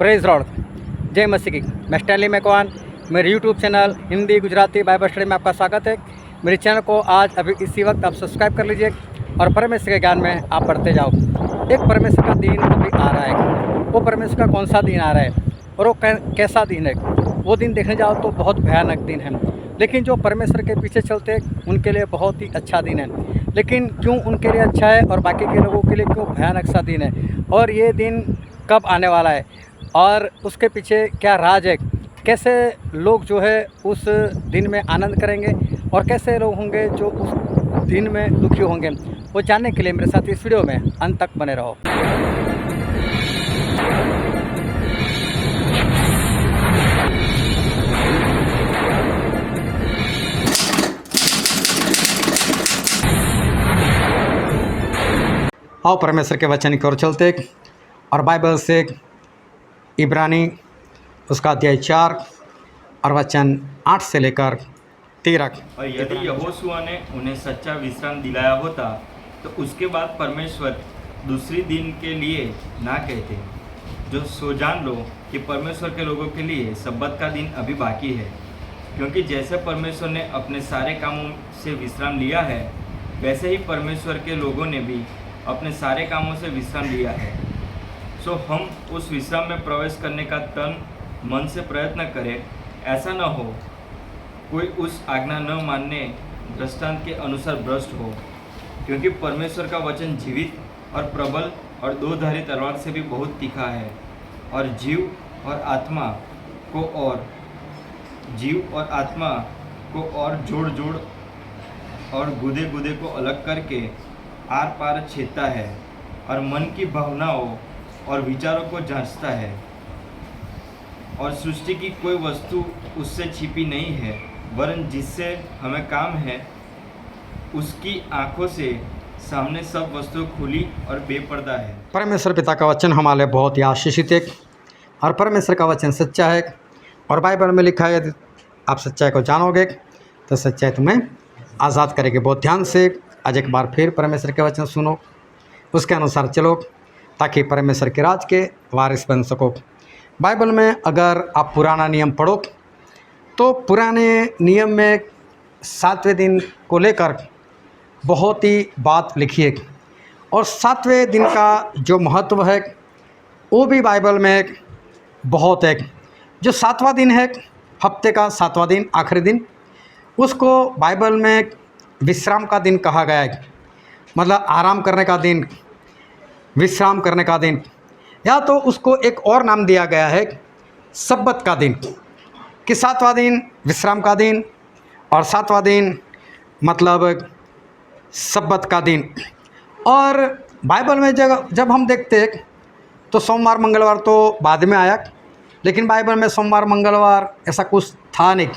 Praise Lord, जय मसीह की। मैं स्टैनली मैकवान, मेरे YouTube channel Hindi Gujarati Bible study में आपका स्वागत है। मेरे चैनल को आज अभी इसी वक्त आप सब्सक्राइब कर लीजिए और परमेश्वर के ज्ञान में आप बढ़ते जाओ। एक परमेश्वर का दिन अभी आ रहा है। वो परमेश्वर का कौन सा दिन आ रहा है और वो कैसा दिन है? वो दिन देखने जाओ तो बहुत भयानक दिन है, लेकिन जो परमेश्वर के पीछे चलते हैं उनके लिए बहुत ही अच्छा दिन है। लेकिन क्यों उनके लिए अच्छा है और बाकी के लोगों के लिए क्यों भयानक सा दिन है, और ये दिन कब आने वाला है और उसके पीछे क्या राज है, कैसे लोग जो है उस दिन में आनंद करेंगे और कैसे लोग होंगे जो उस दिन में दुखी होंगे, वो जानने के लिए मेरे साथ इस वीडियो में अंत तक बने रहो। आओ परमेश्वर के वचन की ओर चलते और बाइबल से इब्रानी उसका अध्याय 4 और वचन 8 से लेकर 13। और यदि यहोशुआ ने उन्हें सच्चा विश्राम दिलाया होता तो उसके बाद परमेश्वर दूसरी दिन के लिए ना कहते। जो सो जान लो कि परमेश्वर के लोगों के लिए सब्बत का दिन अभी बाकी है, क्योंकि जैसे परमेश्वर ने अपने सारे कामों से विश्राम लिया है, वैसे ही परमेश्वर के लोगों ने भी अपने सारे कामों से विश्राम लिया है। सो हम उस विश्राम में प्रवेश करने का तन मन से प्रयत्न करें। ऐसा न हो कोई उस आज्ञा न मानने दृष्टांत के अनुसार भ्रष्ट हो, क्योंकि परमेश्वर का वचन जीवित और प्रबल और दो धारी तलवार से भी बहुत तीखा है, और जीव और आत्मा को और जोड़ जोड़ और गुदे गुदे को अलग करके आर पार छेदता है, और मन की भावनाओं और विचारों को जांचता है, और सृष्टि की कोई वस्तु उससे छिपी नहीं है, वरन जिससे हमें काम है उसकी आंखों से सामने सब वस्तु खुली और बेपर्दा है। परमेश्वर पिता का वचन हमारे लिए बहुत ही आशीषित है और परमेश्वर का वचन सच्चा है, और बाइबल में लिखा है यदि आप सच्चाई को जानोगे तो सच्चाई तुम्हें आज़ाद करेगी। बहुत ध्यान से आज एक बार फिर परमेश्वर के वचन सुनो, उसके अनुसार चलो, ताकि परमेश्वर के राज के वारिस बन सको। बाइबल में अगर आप पुराना नियम पढ़ो तो पुराने नियम में 7वें दिन को लेकर बहुत ही बात लिखी है, और 7वें दिन का जो महत्व है वो भी बाइबल में बहुत है। जो 7वां दिन है, हफ्ते का 7वां दिन, आखिरी दिन, उसको बाइबल में विश्राम का दिन कहा गया है। मतलब आराम करने का दिन, विश्राम करने का दिन, या तो उसको एक और नाम दिया गया है सब्बत का दिन, कि 7वां दिन विश्राम का दिन और 7वां दिन मतलब सब्बत का दिन। और बाइबल में जब हम देखते हैं तो सोमवार मंगलवार तो बाद में आया, लेकिन बाइबल में सोमवार मंगलवार ऐसा कुछ था नहीं।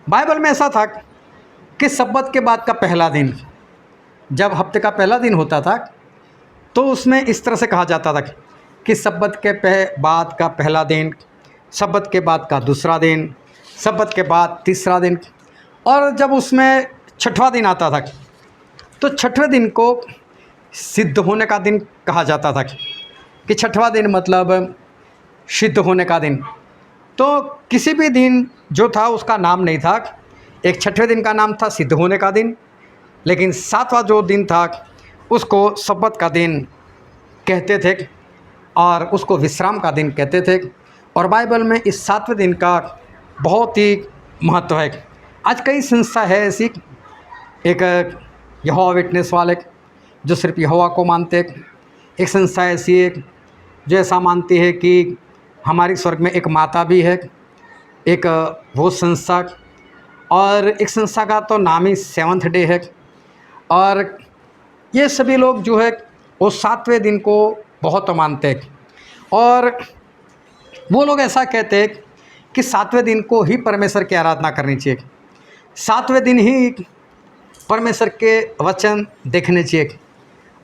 बाइबल में ऐसा था कि सब्बत के बाद का पहला दिन, जब हफ्ते का पहला दिन होता था तो उसमें इस तरह से कहा जाता था कि सब्बत के बाद का पहला दिन, सब्बत के बाद का दूसरा दिन, सब्बत के बाद तीसरा दिन, और जब उसमें 6वां दिन आता था तो 6वें दिन को सिद्ध होने का दिन कहा जाता था, कि 6वां दिन मतलब सिद्ध होने का दिन। तो किसी भी दिन जो था उसका नाम नहीं था। एक 6वें दिन का नाम था सिद्ध होने का दिन, लेकिन 7वां जो दिन था उसको सब्बत का दिन कहते थे और उसको विश्राम का दिन कहते थे। और बाइबल में इस 7वें दिन का बहुत ही महत्व है। आज कई संस्था है ऐसी, एक यहोवा विटनेस वाले जो सिर्फ यहोवा को मानते हैं, एक संस्था ऐसी है जो ऐसा मानती है कि हमारी स्वर्ग में एक माता भी है, एक वो संस्था, और एक संस्था का तो नाम ही सेवंथ डे है। और ये सभी लोग जो है वो 7वें दिन को बहुत मानते हैं, और वो लोग ऐसा कहते हैं कि 7वें दिन को ही परमेश्वर की आराधना करनी चाहिए, 7वें दिन ही परमेश्वर के वचन देखने चाहिए।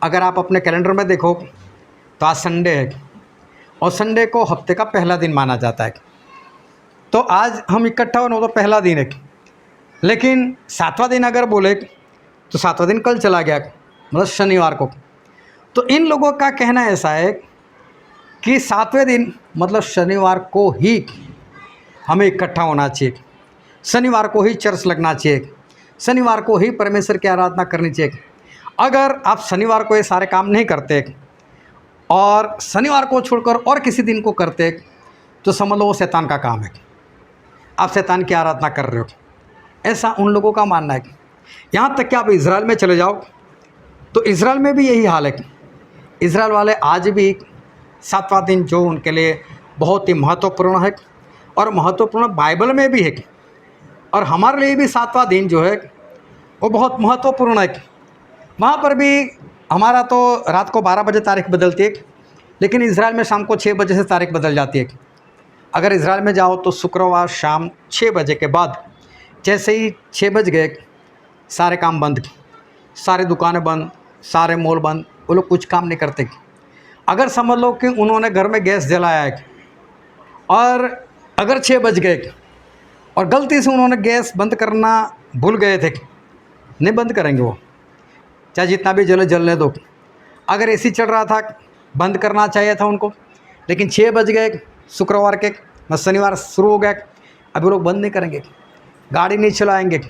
अगर आप अपने कैलेंडर में देखो तो आज संडे है, और संडे को हफ्ते का पहला दिन माना जाता है, तो आज हम इकट्ठा होना तो पहला दिन है, लेकिन 7वां दिन अगर बोले तो 7वां दिन कल चला गया, मतलब शनिवार को। तो इन लोगों का कहना ऐसा है कि 7वें दिन मतलब शनिवार को ही हमें इकट्ठा होना चाहिए, शनिवार को ही चर्च लगना चाहिए, शनिवार को ही परमेश्वर की आराधना करनी चाहिए। अगर आप शनिवार को ये सारे काम नहीं करते और शनिवार को छोड़कर और किसी दिन को करते तो समझ लो वो शैतान का काम है, आप शैतान की आराधना कर रहे हो, ऐसा उन लोगों का मानना है। यहाँ तक कि आप इज़राइल में चले जाओ तो इज़राइल में भी यही हाल है। इज़राइल वाले आज भी 7वां दिन जो उनके लिए बहुत ही महत्वपूर्ण है और महत्वपूर्ण बाइबल में भी है, और हमारे लिए भी 7वां दिन जो है वो बहुत महत्वपूर्ण है। वहाँ पर भी हमारा तो रात को 12 बजे तारीख बदलती है, लेकिन इज़राइल में शाम को 6 बजे से तारीख बदल जाती है। अगर इज़राइल में जाओ तो शुक्रवार शाम 6 बजे के बाद जैसे ही 6 बज गए सारे काम बंद, सारी दुकानें बंद, सारे मॉल बंद, वो लोग कुछ काम नहीं करते। अगर समझ लो कि उन्होंने घर में गैस जलाया है और अगर 6 बज गए और गलती से उन्होंने गैस बंद करना भूल गए थे, नहीं बंद करेंगे वो, चाहे जितना भी जले जलने दो। अगर एसी चल रहा था बंद करना चाहिए था उनको, लेकिन 6 बज गए शुक्रवार के, शनिवार शुरू हो गया, अभी वो लोग बंद नहीं करेंगे, गाड़ी नहीं चलाएंगे,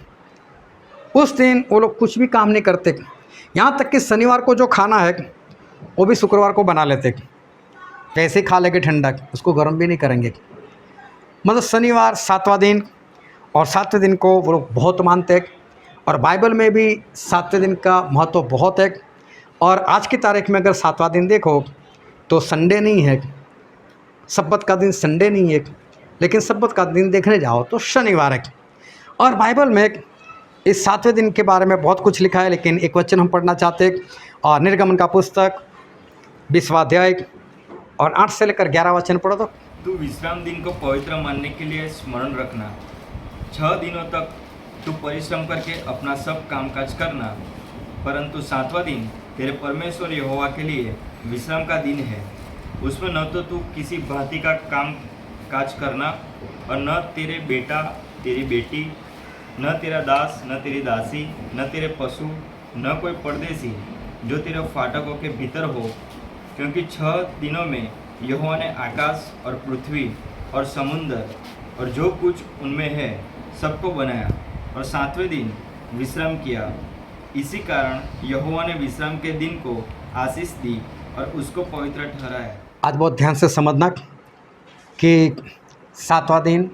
उस दिन वो लोग कुछ भी काम नहीं करते। यहाँ तक कि शनिवार को जो खाना है वो भी शुक्रवार को बना लेते, कैसे खा लेंगे ठंडा, उसको गर्म भी नहीं करेंगे। मतलब शनिवार 7वां दिन, और 7वें दिन को वो लोग बहुत मानते हैं, और बाइबल में भी 7वें दिन का महत्व बहुत है। और आज की तारीख में अगर 7वां दिन देखो तो संडे नहीं है, सब्बत का दिन संडे नहीं है, लेकिन सब्बत का दिन देखने जाओ तो शनिवार है। और बाइबल में इस 7वें दिन के बारे में बहुत कुछ लिखा है, लेकिन एक वचन हम पढ़ना चाहते हैं, और निर्गमन का पुस्तक 20वां अध्याय और 8 से लेकर 11 वचन पढ़ो तो। तू विश्राम दिन को पवित्र मानने के लिए स्मरण रखना। 6 दिनों तक तू परिश्रम करके अपना सब कामकाज करना, परंतु 7वां दिन तेरे परमेश्वर यहोवा के लिए विश्राम का दिन है। उसमें न तो तू किसी भांति का काम काज करना, और न तेरे बेटा तेरी बेटी, न तेरा दास न तेरी दासी, न तेरे पशु, न कोई परदेसी जो तेरे फाटकों के भीतर हो, क्योंकि 6 दिनों में यहोवा ने आकाश और पृथ्वी और समुद्र और जो कुछ उनमें है सबको बनाया, और 7वें दिन विश्राम किया। इसी कारण यहोवा ने विश्राम के दिन को आशीष दी और उसको पवित्र ठहराया। आज बहुत ध्यान से समझना कि 7वां दिन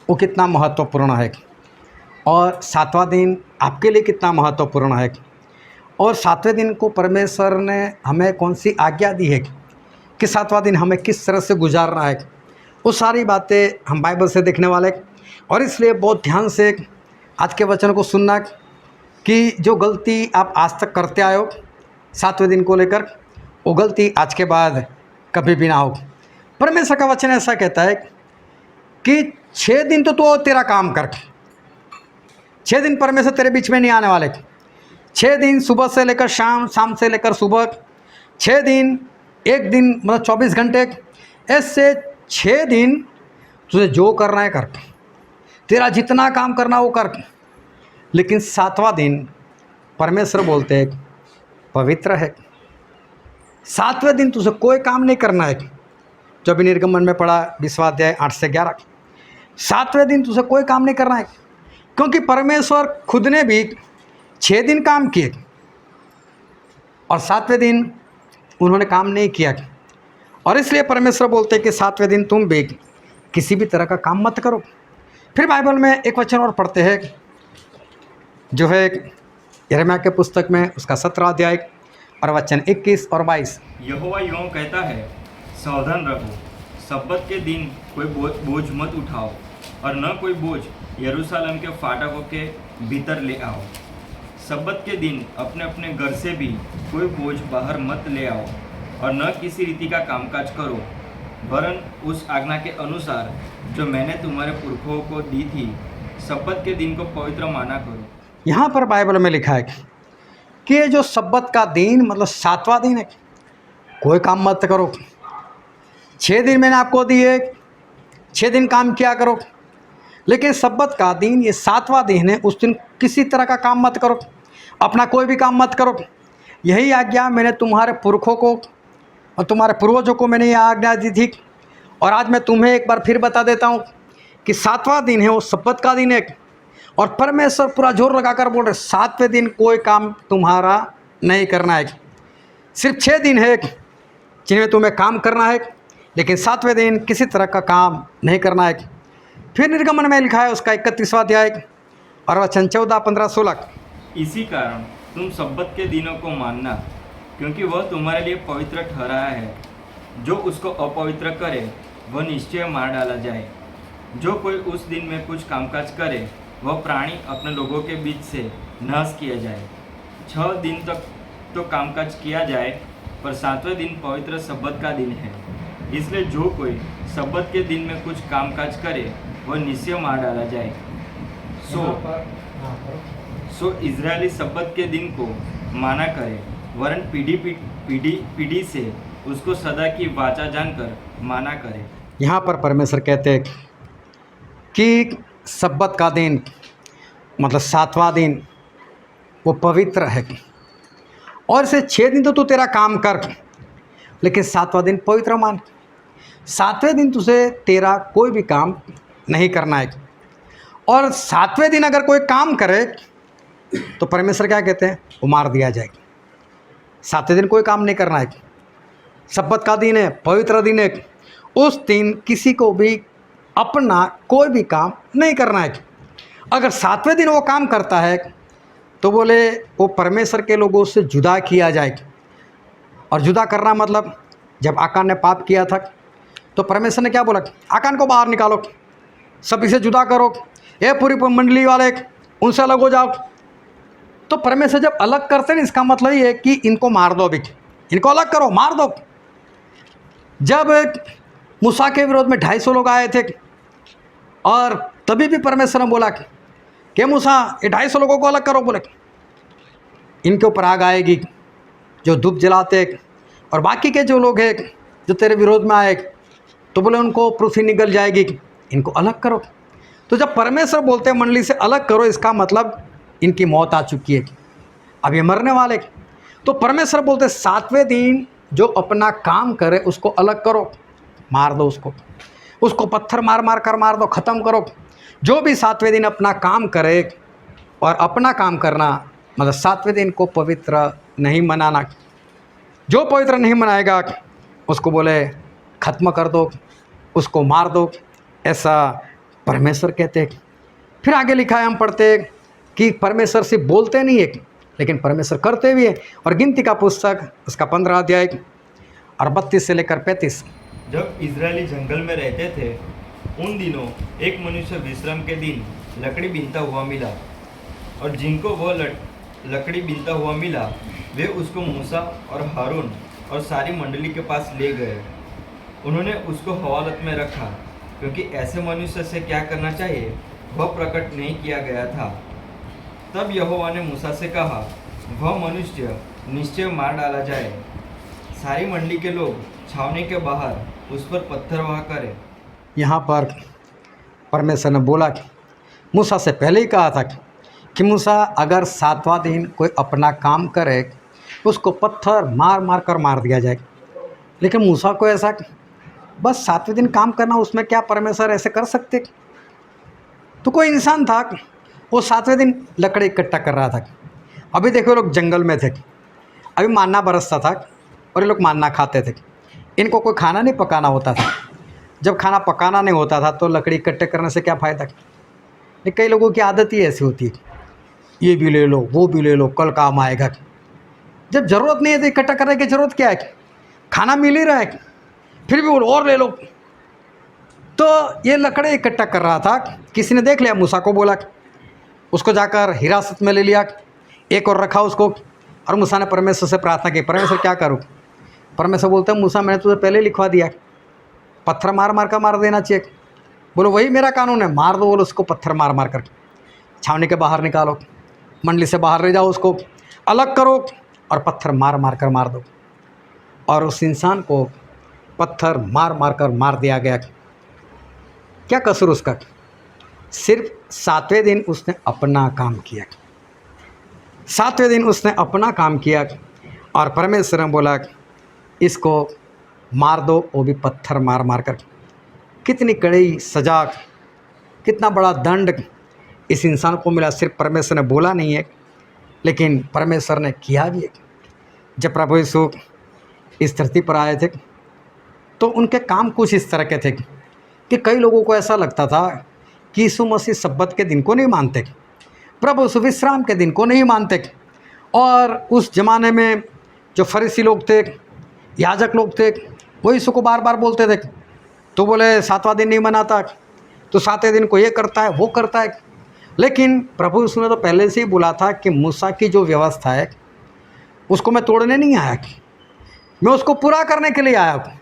वो कितना महत्वपूर्ण है, और 7वां दिन आपके लिए कितना महत्वपूर्ण है, और 7वें दिन को परमेश्वर ने हमें कौन सी आज्ञा दी है कि 7वां दिन हमें किस तरह से गुजारना है, वो सारी बातें हम बाइबल से देखने वाले। और इसलिए बहुत ध्यान से आज के वचन को सुनना कि जो गलती आप आज तक करते आए हो 7वें दिन को लेकर, वो गलती आज के बाद कभी भी ना हो। परमेश्वर का वचन ऐसा कहता है कि 6 दिन तो तेरा काम कर, 6 दिन परमेश्वर तेरे बीच में नहीं आने वाले। 6 दिन सुबह से लेकर शाम, शाम से लेकर सुबह, 6 दिन, एक दिन मतलब 24 घंटे, ऐसे 6 दिन तुझे जो करना है कर, तेरा जितना काम करना वो कर। लेकिन 7वां दिन परमेश्वर बोलते हैं पवित्र है। 7वें दिन तुझे कोई काम नहीं करना है, जो भी निर्गमन में पढ़ा 20वां अध्याय 8 से 11। 7वें दिन तुझे कोई काम नहीं करना है, क्योंकि परमेश्वर खुद ने भी 6 दिन काम किए और 7वें दिन उन्होंने काम नहीं किया, और इसलिए परमेश्वर बोलते हैं कि 7वें दिन तुम भी किसी भी तरह का काम मत करो। फिर बाइबल में एक वचन और पढ़ते हैं जो है यिर्मयाह के पुस्तक में उसका 17वां अध्याय और वचन 21 और 22। यहोवा यूँ कहता है, सावधान रहो, सब्बत के दिन कोई बोझ मत उठाओ, और न कोई बोझ यरूशलेम के फाटकों के भीतर ले आओ। सब्बत के दिन अपने अपने घर से भी कोई बोझ बाहर मत ले आओ, और न किसी रीति का कामकाज करो, वरन उस आज्ञा के अनुसार जो मैंने तुम्हारे पुरखों को दी थी, सब्बत के दिन को पवित्र माना करो। यहाँ पर बाइबल में लिखा है कि ये जो सब्बत का दिन मतलब 7वां दिन है, कोई काम मत करो। 6 दिन मैंने आपको दिए, 6 दिन काम किया करो, लेकिन सब्बत का दिन ये 7वां दिन है, उस दिन किसी तरह का काम मत करो, अपना कोई भी काम मत करो। यही आज्ञा मैंने तुम्हारे पुरखों को और तुम्हारे पूर्वजों को मैंने ये आज्ञा दी थी। और आज मैं तुम्हें एक बार फिर बता देता हूँ कि 7वां दिन है वो सब्बत का दिन है। और परमेश्वर पूरा जोर लगाकर बोल रहे 7वें दिन कोई काम तुम्हारा नहीं करना है। सिर्फ 6 दिन है जिनमें तुम्हें काम करना है, लेकिन 7वें दिन किसी तरह का काम नहीं करना है। फिर निर्गमन में लिखा है उसका 31वां अध्याय और वचन 14, 15, 16। इसी कारण तुम सब्बत के दिनों को मानना, क्योंकि वह तुम्हारे लिए पवित्र ठहराया है। जो उसको अपवित्र करे वह निश्चय मार डाला जाए। जो कोई उस दिन में कुछ कामकाज करे वह प्राणी अपने लोगों के बीच से नाश किया जाए। 6 दिन तक तो कामकाज किया जाए, पर 7वें दिन पवित्र सब्बत का दिन है। इसलिए जो कोई सब्बत के दिन में कुछ कामकाज करे वह निश्चय मार डाला जाए। सो इजरायली सब्बत के दिन को माना करे, वरन पीढ़ी से उसको सदा की वाचा जानकर माना करे। यहाँ पर परमेश्वर कहते हैं कि सब्बत का दिन मतलब 7वां दिन वो पवित्र है। और इसे 6 दिन तो तू तेरा काम कर, लेकिन 7वां दिन पवित्र मान। 7वें दिन तुझे तेरा कोई भी काम नहीं करना है। और 7वें दिन अगर कोई काम करे तो परमेश्वर क्या कहते हैं, वो मार दिया जाएगा। 7वें दिन कोई काम नहीं करना है। सब्बत का दिन है, पवित्र दिन है। उस दिन किसी को भी अपना कोई भी काम नहीं करना है। अगर 7वें दिन वो काम करता है तो बोले वो परमेश्वर के लोगों से जुदा किया जाएगा। और जुदा करना मतलब जब आकान ने पाप किया था तो परमेश्वर ने क्या बोला, आकान को बाहर निकालो, सब इसे जुदा करो, ये पूरी मंडली वाले उनसे अलग हो जाओ। तो परमेश्वर जब अलग करते हैं इसका मतलब ये है कि इनको मार दो, अभी इनको अलग करो, मार दो। जब मूसा के विरोध में 250 लोग आए थे और तभी भी परमेश्वर ने बोला कि मूसा ये 250 लोगों को अलग करो। बोले इनके ऊपर आग आएगी जो धूप जलाते, और बाकी के जो लोग हैं जो तेरे विरोध में आए तो बोले उनको पृथ्वी निगल जाएगी, इनको अलग करो। तो जब परमेश्वर बोलते हैं मंडली से अलग करो, इसका मतलब इनकी मौत आ चुकी है, अब ये मरने वाले। तो परमेश्वर बोलते 7वें दिन जो अपना काम करे उसको अलग करो, मार दो उसको पत्थर मार कर मार दो, ख़त्म करो। जो भी 7वें दिन अपना काम करे, और अपना काम करना मतलब 7वें दिन को पवित्र नहीं मनाना। जो पवित्र नहीं मनाएगा उसको बोले ख़त्म कर दो, उसको मार दो, ऐसा परमेश्वर कहते हैं। फिर आगे लिखा है, हम पढ़ते हैं कि परमेश्वर सिर्फ बोलते नहीं है लेकिन परमेश्वर करते भी है। और गिनती का पुस्तक उसका 15 अध्याय और 32 से लेकर 35। जब इजरायली जंगल में रहते थे उन दिनों एक मनुष्य विश्राम के दिन लकड़ी बीनता हुआ मिला, और जिनको वह लकड़ी बीनता हुआ मिला वे उसको मूसा और हारून और सारी मंडली के पास ले गए। उन्होंने उसको हवालत में रखा, क्योंकि ऐसे मनुष्य से क्या करना चाहिए वह प्रकट नहीं किया गया था। तब यहोवा ने मूसा से कहा, वह मनुष्य निश्चय मार डाला जाए। सारी मंडली के लोग छावनी के बाहर उस पर पत्थर वहा करें। यहाँ पर परमेश्वर ने बोला कि मूसा से पहले ही कहा था कि मूसा अगर 7वां दिन कोई अपना काम करे उसको पत्थर मार कर मार दिया जाए। लेकिन मूसा को ऐसा बस 7वें दिन काम करना, उसमें क्या परमेश्वर ऐसे कर सकते? तो कोई इंसान था वो 7वें दिन लकड़ी इकट्ठा कर रहा था। अभी देखो लोग जंगल में थे, अभी मानना बरसता था और ये लोग मानना खाते थे। इनको कोई खाना नहीं पकाना होता था। जब खाना पकाना नहीं होता था तो लकड़ी इकट्ठे करने से क्या फ़ायदा? लेकिन कई लोगों की आदत ही ऐसी होती है, ये भी ले लो वो भी ले लो, कल काम आएगा। जब ज़रूरत नहीं है तो इकट्ठा करने की ज़रूरत क्या है? खाना मिल ही रहा है, फिर भी बोलो और ले लो। तो ये लकड़ी इकट्ठा कर रहा था, किसी ने देख लिया, मूसा को बोला, उसको जाकर हिरासत में ले लिया, एक और रखा उसको। और मूसा ने परमेश्वर से प्रार्थना की, परमेश्वर क्या करूँ? परमेश्वर बोलते हैं मूसा मैंने तुझे पहले लिखवा दिया, पत्थर मार कर मार देना चाहिए। बोलो वही मेरा कानून है, मार दो। बोलो उसको पत्थर मार कर छावनी के बाहर निकालो, मंडली से बाहर ले जाओ, उसको अलग करो और पत्थर मार कर मार दो। और उस इंसान को पत्थर मार कर मार दिया गया। क्या कसूर उसका? सिर्फ 7वें दिन उसने अपना काम किया। 7वें दिन उसने अपना काम किया और परमेश्वर ने बोला इसको मार दो, वो भी पत्थर मार मार कर। कितनी कड़ी सज़ा, कितना बड़ा दंड इस इंसान को मिला। सिर्फ परमेश्वर ने बोला नहीं है, लेकिन परमेश्वर ने किया भी है। जब प्रभु यीशु इस धरती पर आए थे तो उनके काम कुछ इस तरह के थे कि कई लोगों को ऐसा लगता था कि यीशु मसीह सब्बत के दिन को नहीं मानते, प्रभु यीशु विश्राम के दिन को नहीं मानते। और उस ज़माने में जो फरीसी लोग थे, याजक लोग थे, वो यीशु को बार बार बोलते थे। तो बोले 7वां दिन नहीं मनाता, तो 7वें दिन को ये करता है, वो करता है। लेकिन प्रभु यीशु ने तो पहले से ही बोला था कि मूसा की जो व्यवस्था है उसको मैं तोड़ने नहीं आया, मैं उसको पूरा करने के लिए आया हूँ।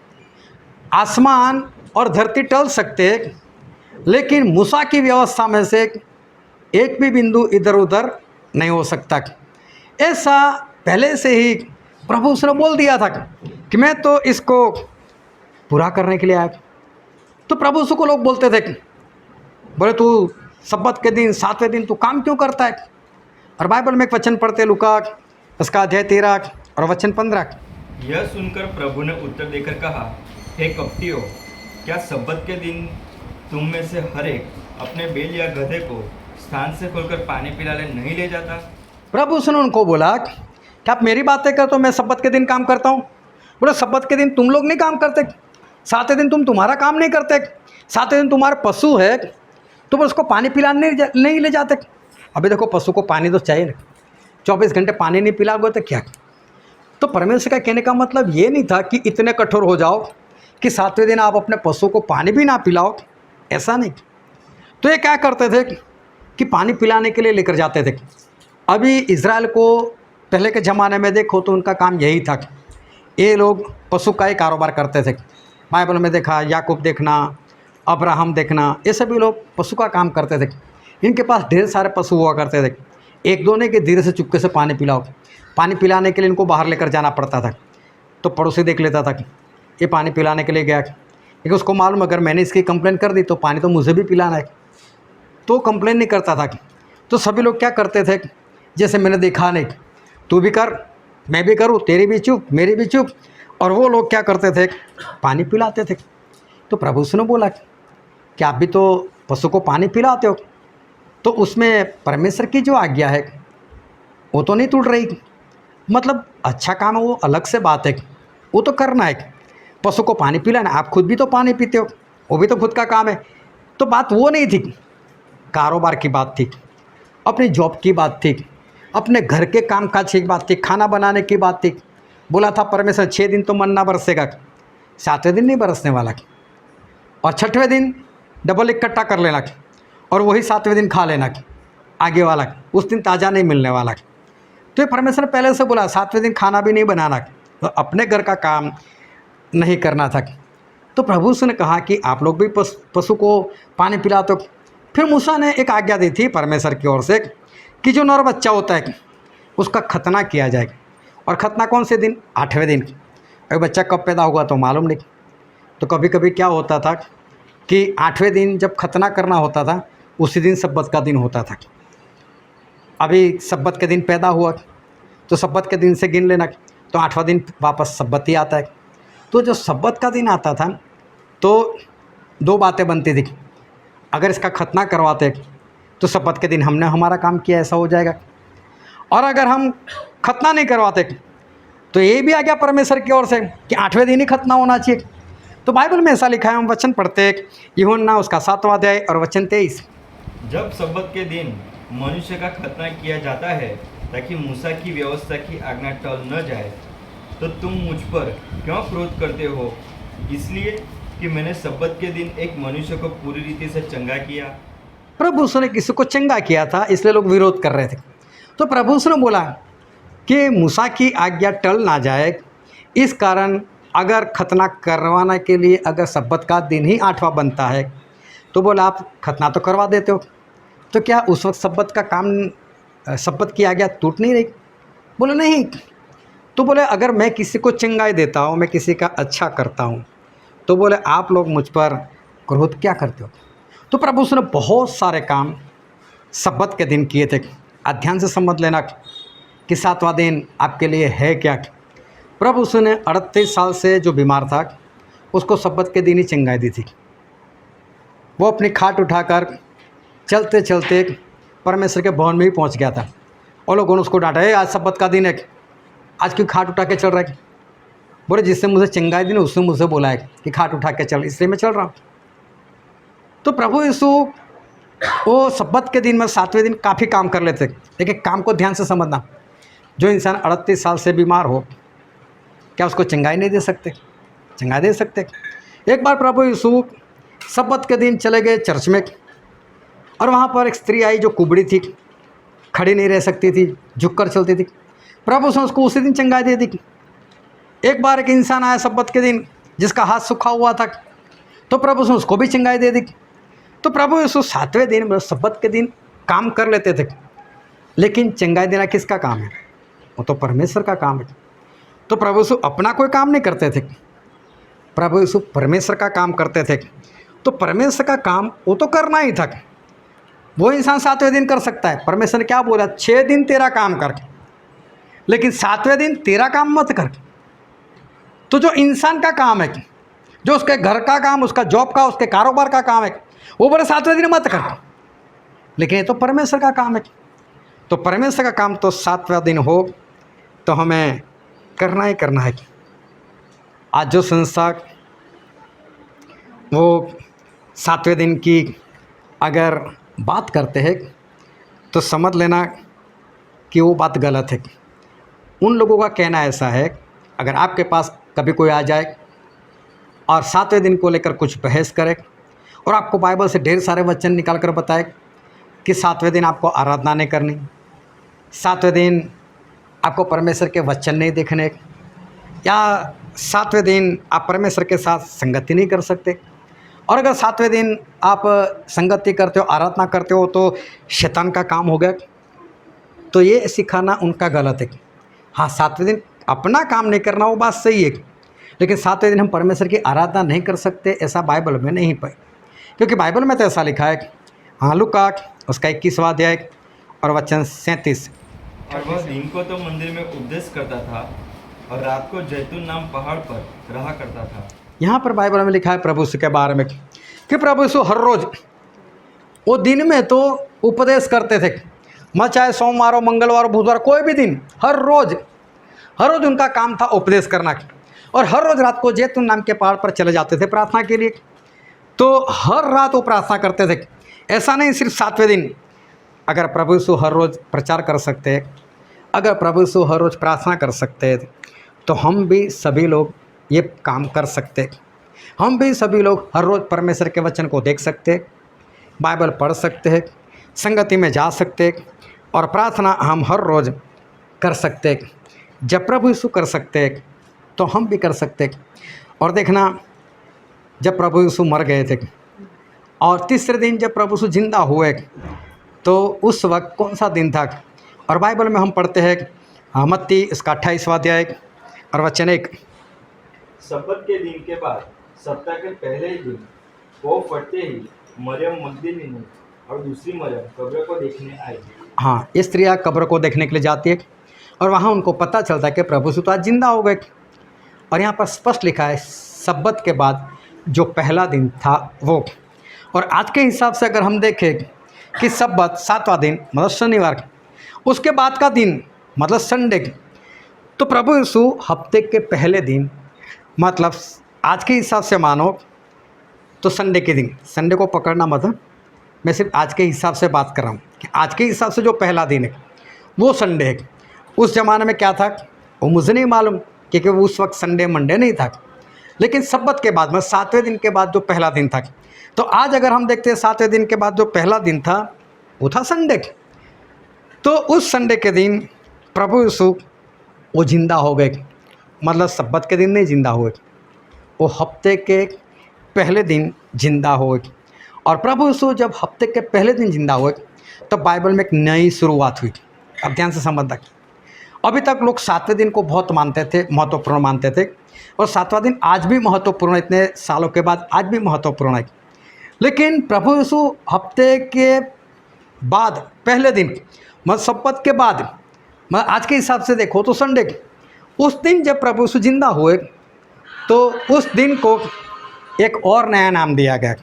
आसमान और धरती टल सकते हैं, लेकिन मूसा की व्यवस्था में से एक भी बिंदु इधर उधर नहीं हो सकता। ऐसा पहले से ही प्रभु उसने बोल दिया था कि मैं तो इसको पूरा करने के लिए आया। तो प्रभु उसको लोग बोलते थे, बोले तू सब्बत के दिन 7वें दिन तू काम क्यों करता है? और बाइबल में एक वचन पढ़ते लूका उसका अध्याय 13 और वचन 15। यह सुनकर प्रभु ने उत्तर देकर कहा, हे कपटियों, क्या सब्बत के दिन तुम में से हर एक अपने बैल या गधे को स्थान से खोलकर पानी पिलाने नहीं ले जाता? प्रभु उसने उनको बोला कि आप मेरी बातें करते हो, मैं सब्बत के दिन काम करता हूँ। बोले सब्बत के दिन तुम लोग नहीं काम करते, 7वें दिन तुम तुम्हारा काम नहीं करते, 7वें दिन तुम्हारा पशु है तो उसको पानी पिलाने नहीं ले जाते। अभी देखो पशु को पानी तो चाहिए ना, 24 घंटे पानी नहीं पिलाओगे तो क्या? तो परमेश्वर का कहने का मतलब ये नहीं था कि इतने कठोर हो जाओ कि 7वें दिन आप अपने पशु को पानी भी ना पिलाओ, ऐसा नहीं। तो ये क्या करते थे कि पानी पिलाने के लिए लेकर जाते थे। अभी इज़राइल को पहले के ज़माने में देखो तो उनका काम यही था, ये लोग पशु का ही कारोबार करते थे। बाइबल में देखा, याकूब देखना, अब्राहम देखना, ये सभी लोग पशु का काम करते थे। इनके पास ढेर सारे पशु हुआ करते थे। एक दो ने कि धीरे से चुपके से पानी पिलाओ, पानी पिलाने के लिए इनको बाहर लेकर जाना पड़ता था। तो पड़ोसी देख लेता था कि ये पानी पिलाने के लिए गया, लेकिन उसको मालूम अगर मैंने इसकी कंप्लेन कर दी तो पानी तो मुझे भी पिलाना है, तो कंप्लेन नहीं करता था। तो सभी लोग क्या करते थे, जैसे मैंने देखा नहीं, तू भी कर, मैं भी करूँ, तेरी भी चुप, मेरी भी चुप। और वो लोग क्या करते थे, पानी पिलाते थे। तो प्रभु ने बोला कि आप भी तो पशु को पानी पिलाते हो, तो उसमें परमेश्वर की जो आज्ञा है वो तो नहीं टूट रही। मतलब अच्छा काम है वो अलग से बात है, वो तो करना है, पशु को पानी पिलाना। आप खुद भी तो पानी पीते हो, वो भी तो खुद का काम है। तो बात वो नहीं थी, कारोबार की बात थी, अपनी जॉब की बात थी, अपने घर के काम काज की बात थी, खाना बनाने की बात थी। बोला था परमेश्वर 6 दिन तो मन्ना बरसेगा, 7वें दिन नहीं बरसने वाला, और 6वें दिन डबल इकट्ठा कर लेना और वही 7वें दिन खा लेना आगे वाला, उस दिन ताज़ा नहीं मिलने वाला। तो ये परमेश्वर ने पहले से बोला 7वें दिन खाना भी नहीं बनाना, तो अपने घर का काम नहीं करना था। तो प्रभु ने कहा कि आप लोग भी पशु को पानी पिलाते हो। फिर मूसा ने एक आज्ञा दी थी परमेश्वर की ओर से कि जो नर बच्चा होता है उसका खतना किया जाए। और खतना कौन से दिन? 8वें दिन। अगर बच्चा कब पैदा हुआ तो मालूम नहीं। तो कभी कभी क्या होता था कि 8वें दिन जब खतना करना होता था उसी दिन सब्बत का दिन होता था। अभी सब्बत के दिन पैदा हुआ तो सब्बत के दिन से गिन लेना, तो 8वां दिन वापस सब्बत ही आता है। तो जो सब्बत का दिन आता था तो 2 बातें बनती थी, अगर इसका खतना करवाते तो सब्बत के दिन हमने हमारा काम किया ऐसा हो जाएगा, और अगर हम खतना नहीं करवाते तो ये भी आ गया परमेश्वर की ओर से कि 8वें दिन ही खतना होना चाहिए। तो बाइबल में ऐसा लिखा है, हम वचन पढ़ते यूहन्ना उसका 7वां अध्याय और वचन 23। जब सब्बत के दिन मनुष्य का खतना किया जाता है ताकि मूसा की व्यवस्था की आज्ञा टल न जाए, तो तुम मुझ पर क्यों क्रोध करते हो? इसलिए कि मैंने सब्बत के दिन एक मनुष्य को पूरी रीति से चंगा किया। प्रभु उसने किसी को चंगा किया था, इसलिए लोग विरोध कर रहे थे। तो प्रभु उसने बोला कि मूसा की आज्ञा टल ना जाए, इस कारण अगर खतना करवाने के लिए अगर सब्बत का दिन ही 8वां बनता है तो बोला आप खतना तो करवा देते हो, तो क्या उस वक्त सब्बत का काम, सब्बत की आज्ञा टूट नहीं रही? बोले नहीं। तो बोले अगर मैं किसी को चंगाई देता हूँ, मैं किसी का अच्छा करता हूँ, तो बोले आप लोग मुझ पर क्रोध क्या करते हो? तो प्रभु उसने बहुत सारे काम सब्बत के दिन किए थे। ध्यान से समझ लेना कि 7वां दिन आपके लिए है क्या। प्रभु यीशु ने 38 साल से जो बीमार था उसको सब्बत के दिन ही चंगाई दी थी। वो अपनी खाट उठाकर चलते चलते परमेश्वर के भवन में ही पहुंच गया था और लोगों ने उसको डांटा, आज सब्बत का दिन है, आज क्यों खाट उठा के चल रहा है? बोले जिससे मुझे चंगाई दी ना उसने मुझसे बोला है कि खाट उठा के चल, इसलिए मैं चल रहा हूँ। तो प्रभु यीशु वो सब्बत के दिन में 7वें दिन काफ़ी काम कर लेते। लेकिन काम को ध्यान से समझना, जो इंसान 38 साल से बीमार हो क्या उसको चंगाई नहीं दे सकते? चंगाई दे सकते। एक बार प्रभु यीशु सब्बत के दिन चले गए चर्च में और वहाँ पर एक स्त्री आई जो कुबड़ी थी, खड़ी नहीं रह सकती थी, झुककर चलती थी। प्रभु यीशु उसको उसी दिन चंगाई दे दी। एक बार एक इंसान आया सब्बत के दिन जिसका हाथ सूखा हुआ था, तो प्रभु यीशु उसको भी चंगाई दे दी। तो प्रभु यीशु 7वें दिन मतलब सब्बत के दिन काम कर लेते थे। लेकिन चंगाई देना किसका काम है? वो तो परमेश्वर का काम है। तो प्रभु यीशु अपना कोई काम नहीं करते थे, प्रभु यीशु परमेश्वर का काम करते थे। तो परमेश्वर का काम वो तो करना ही था। वो इंसान 7वें दिन कर सकता है। परमेश्वर ने क्या बोला? 6 दिन तेरा काम कर, लेकिन 7वें दिन तेरा काम मत कर। तो जो इंसान का काम है, जो उसके घर का काम, उसका जॉब का, उसके कारोबार का काम है, वो बोले 7वें दिन मत कर। लेकिन ये तो परमेश्वर का काम है। तो परमेश्वर का काम तो 7वां दिन हो तो हमें करना ही करना है। आज जो संस्था वो 7वें दिन की अगर बात करते हैं तो समझ लेना कि वो बात गलत है। उन लोगों का कहना ऐसा है, अगर आपके पास कभी कोई आ जाए और 7वें दिन को लेकर कुछ बहस करे और आपको बाइबल से ढेर सारे वचन निकाल कर बताए कि 7वें दिन आपको आराधना नहीं करनी, 7वें दिन आपको परमेश्वर के वचन नहीं देखने, या 7वें दिन आप परमेश्वर के साथ संगति नहीं कर सकते, और अगर 7वें दिन आप संगति करते हो, आराधना करते हो तो शैतान का काम हो गया, तो ये सिखाना उनका गलत है। हाँ, 7वें दिन अपना काम नहीं करना वो बात सही है, लेकिन 7वें दिन हम परमेश्वर की आराधना नहीं कर सकते, ऐसा बाइबल में नहीं पाए। क्योंकि बाइबल में तो ऐसा लिखा है, हाँ लूका उसका 21वां अध्याय और वचन 37। और वह दिन को तो मंदिर में उपदेश करता था और रात को जैतून नाम पहाड़ पर रहा करता था। यहाँ पर बाइबल में लिखा है प्रभु यीशु के बारे में कि प्रभु यीशु हर रोज़ वो दिन में तो उपदेश करते थे, मैं चाहे सोमवार हो, मंगलवार हो, बुधवार, कोई भी दिन, हर रोज़ उनका काम था उपदेश करना। और हर रोज़ रात को जैतून नाम के पहाड़ पर चले जाते थे प्रार्थना के लिए। तो हर रात वो प्रार्थना करते थे। ऐसा नहीं सिर्फ 7वें दिन। अगर प्रभु यीशु हर रोज़ प्रचार कर सकते हैं, अगर प्रभु यीशु हर रोज़ प्रार्थना कर सकते हैं, तो हम भी सभी लोग ये काम कर सकते हैं। हम भी सभी लोग हर रोज़ परमेश्वर के वचन को देख सकते हैं, बाइबल पढ़ सकते हैं, संगति में जा सकते हैं, और प्रार्थना हम हर रोज़ कर सकते हैं। जब प्रभु यीशु कर सकते हैं तो हम भी कर सकते हैं। और देखना, जब प्रभु यीशु मर गए थे और तीसरे दिन जब प्रभु यीशु जिंदा हुए तो उस वक्त कौन सा दिन था? और बाइबल में हम पढ़ते हैं मत्ती इसका 28वां अध्याय और वचन 1। सब्बत के दिन के बाद सप्ताह के पहले ही दिन वो फटते ही मरियम मगदलीनी और दूसरी मरियम कब्र को देखने आई। हाँ, ये स्त्रियाँ कब्र को देखने के लिए जाती है और वहाँ उनको पता चलता है कि प्रभु यीशु तो आज जिंदा हो गए। और यहाँ पर स्पष्ट लिखा है सब्बत के बाद जो पहला दिन था वो। और आज के हिसाब से अगर हम देखें कि सब्बत 7वां दिन मतलब शनिवार, उसके बाद का दिन मतलब संडे, तो प्रभु यीशु हफ्ते के पहले दिन मतलब आज के हिसाब से मानो तो संडे के दिन, संडे को पकड़ना मत, मैं सिर्फ आज के हिसाब से बात कर रहा हूँ कि आज के हिसाब से जो पहला दिन है वो संडे है। उस ज़माने में क्या था वो मुझे नहीं मालूम, क्योंकि उस वक्त संडे मंडे नहीं था। लेकिन सब्बत के बाद मतलब 7वें दिन के बाद जो पहला दिन था, तो आज अगर हम देखते हैं 7वें दिन के बाद जो पहला दिन था वो था संडे। तो उस संडे के दिन प्रभु यीशु वो जिंदा हो गए, मतलब सब्बत के दिन नहीं जिंदा हुए, वो हफ्ते के पहले दिन जिंदा हुए। और प्रभु यीशु जब हफ्ते के पहले दिन जिंदा हुए तब बाइबल में एक नई शुरुआत हुई। अब ध्यान से समझना, अभी तक लोग 7वें दिन को बहुत मानते थे, महत्वपूर्ण मानते थे, और 7वां दिन आज भी महत्वपूर्ण है, इतने सालों के बाद आज भी महत्वपूर्ण है। लेकिन प्रभु यीशु हफ्ते के बाद पहले दिन मतलब सब्बत के बाद, मतलब आज के हिसाब से देखो तो संडे, उस दिन जब प्रभु यीशु जिंदा हुए तो उस दिन को एक और नया नाम दिया गया,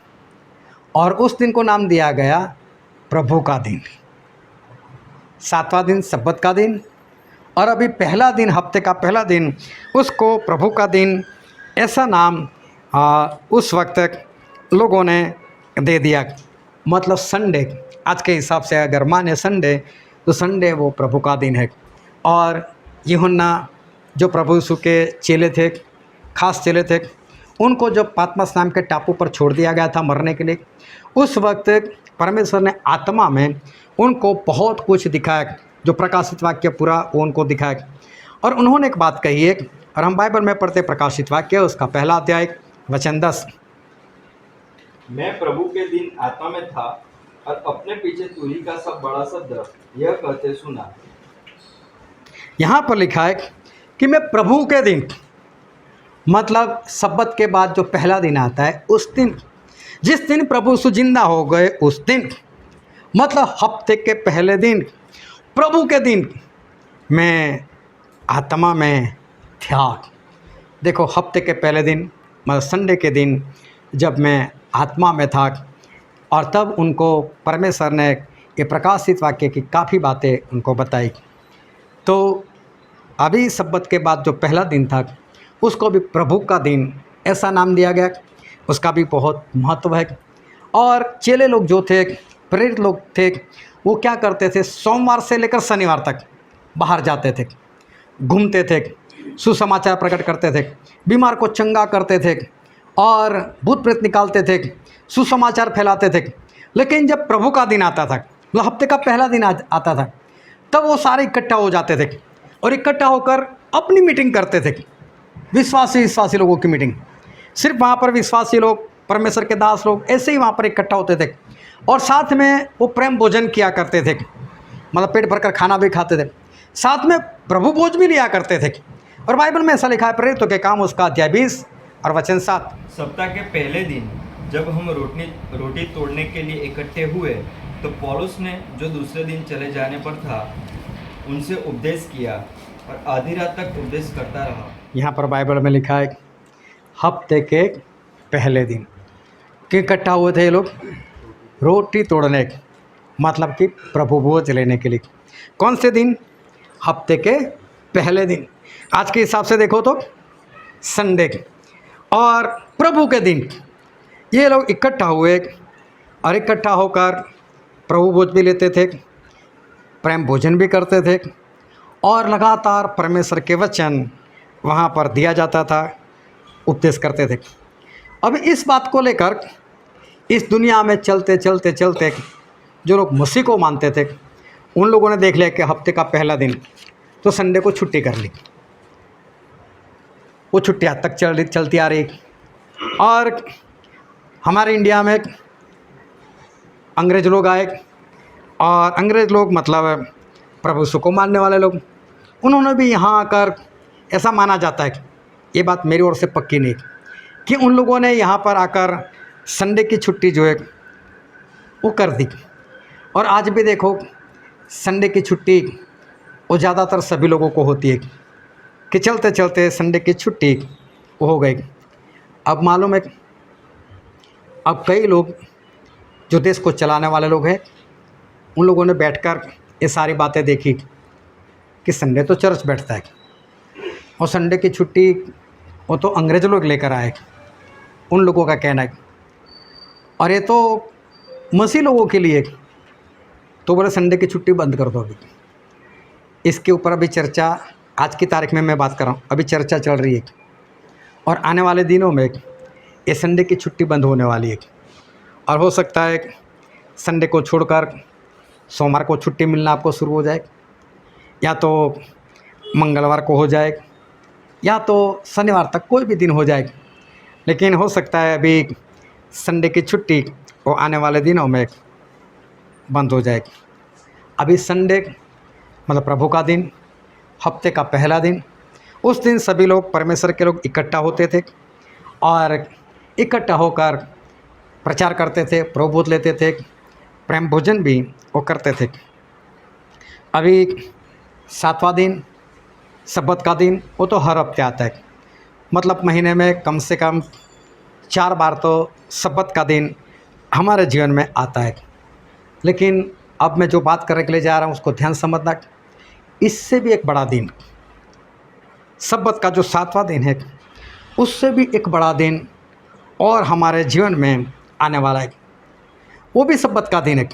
और उस दिन को नाम दिया गया प्रभु का दिन। 7वां दिन सब्बत का दिन, और अभी पहला दिन, हफ्ते का पहला दिन, उसको प्रभु का दिन ऐसा नाम उस वक्त लोगों ने दे दिया। मतलब संडे, आज के हिसाब से अगर माने संडे, तो संडे वो प्रभु का दिन है। और यूहन्ना जो प्रभु यीशु के चेले थे, खास चेले थे, उनको जब पातमस नाम के टापू पर छोड़ दिया गया था मरने के लिए, उस वक्त परमेश्वर ने आत्मा में उनको बहुत कुछ दिखाया, जो प्रकाशित वाक्य पूरा वो उनको दिखाया। और उन्होंने एक बात कही है, और हम बाइबल में पढ़ते प्रकाशित वाक्य उसका पहला अध्याय वचन 10। मैं प्रभु के दिन आत्मा में था और अपने पीछे तुरही का सब बड़ा शब्द यह कहते सुना। यहाँ पर लिखा है कि मैं प्रभु के दिन, मतलब सब्बत के बाद जो पहला दिन आता है उस दिन, जिस दिन प्रभु यीशु जिंदा हो गए उस दिन, मतलब हफ्ते के पहले दिन, प्रभु के दिन मैं आत्मा में था। देखो, हफ्ते के पहले दिन मतलब संडे के दिन जब मैं आत्मा में था, और तब उनको परमेश्वर ने ये प्रकाशित वाक्य की काफ़ी बातें उनको बताई। तो अभी सब्बत के बाद जो पहला दिन था उसको भी प्रभु का दिन ऐसा नाम दिया गया, उसका भी बहुत महत्व है। और चेले लोग जो थे, प्रेरित लोग थे, वो क्या करते थे, सोमवार से लेकर शनिवार तक बाहर जाते थे, घूमते थे, सुसमाचार प्रकट करते थे, बीमार को चंगा करते थे, और भूत प्रेत निकालते थे, सुसमाचार फैलाते थे। लेकिन जब प्रभु का दिन आता था, मतलब हफ्ते का पहला दिन आता था, तब वो सारे इकट्ठा हो जाते थे और इकट्ठा होकर अपनी मीटिंग करते थे, विश्वासी लोगों की मीटिंग। सिर्फ वहाँ पर विश्वासी लोग, परमेश्वर के दास लोग ऐसे ही वहाँ पर इकट्ठा होते थे, और साथ में वो प्रेम भोजन किया करते थे, मतलब पेट भरकर खाना भी खाते थे, साथ में प्रभु भोज भी लिया करते थे। और बाइबल में ऐसा लिखा है, प्रेरितों के काम उसका अध्याय 20 और वचन 7। सप्ताह के पहले दिन जब हम रोटी तोड़ने के लिए इकट्ठे हुए तो पौलुस ने, जो दूसरे दिन चले जाने पर था, उनसे उपदेश किया और आधी रात तक उपदेश करता रहा। यहाँ पर बाइबल में लिखा है हफ्ते के पहले दिन कि इकट्ठा हुए थे ये लोग रोटी तोड़ने, मतलब कि प्रभु भोज लेने के लिए। कौन से दिन? हफ्ते के पहले दिन। आज के हिसाब से देखो तो संडे के, और प्रभु के दिन ये लोग इकट्ठा हुए, और इकट्ठा होकर प्रभु भोज भी लेते थे, प्रेम भोजन भी करते थे, और लगातार परमेश्वर के वचन वहाँ पर दिया जाता था, उपदेश करते थे। अब इस बात को लेकर इस दुनिया में चलते चलते चलते जो लोग मसीह को मानते थे, उन लोगों ने देख लिया कि हफ्ते का पहला दिन तो संडे को छुट्टी कर ली। वो छुट्टी आज तक चलती आ रही। और हमारे इंडिया में अंग्रेज़ लोग आए, और अंग्रेज़ लोग मतलब प्रभु यीशु को मानने वाले लोग, उन्होंने भी यहाँ आकर, ऐसा माना जाता है, ये बात मेरी ओर से पक्की नहीं, कि उन लोगों ने यहाँ पर आकर संडे की छुट्टी जो है वो कर दी। और आज भी देखो संडे की छुट्टी वो ज़्यादातर सभी लोगों को होती है कि चलते चलते संडे की छुट्टी वो हो गई। अब मालूम है, अब कई लोग जो देश को चलाने वाले लोग हैं, उन लोगों ने बैठकर ये सारी बातें देखी कि संडे तो चर्च बैठता है, और संडे की छुट्टी वो तो अंग्रेज़ लोग लेकर आए, उन लोगों का कहना है, और ये तो मसीह लोगों के लिए, तो बोले संडे की छुट्टी बंद कर दो। अभी इसके ऊपर अभी चर्चा, आज की तारीख में मैं बात कर रहा हूँ, अभी चर्चा चल रही है, और आने वाले दिनों में ये संडे की छुट्टी बंद होने वाली है। और हो सकता है संडे को छोड़कर सोमवार को छुट्टी मिलना आपको शुरू हो जाए, या तो मंगलवार को हो जाए, या तो शनिवार तक कोई भी दिन हो जाए। लेकिन हो सकता है अभी संडे की छुट्टी वो आने वाले दिनों में बंद हो जाए। अभी संडे मतलब प्रभु का दिन, हफ्ते का पहला दिन, उस दिन सभी लोग, परमेश्वर के लोग इकट्ठा होते थे, और इकट्ठा होकर प्रचार करते थे, प्रभु भोज लेते थे, प्रेम भोजन भी वो करते थे। अभी 7वां दिन सब्बत का दिन वो तो हर हफ्ते आता है, मतलब महीने में कम से कम 4 बार तो सब्बत का दिन हमारे जीवन में आता है। लेकिन अब मैं जो बात करने के लिए जा रहा हूँ उसको ध्यान समझना, इससे भी एक बड़ा दिन, सब्बत का जो 7वां दिन है, उससे भी एक बड़ा दिन और हमारे जीवन में आने वाला है। वो भी सब्बत का दिन है,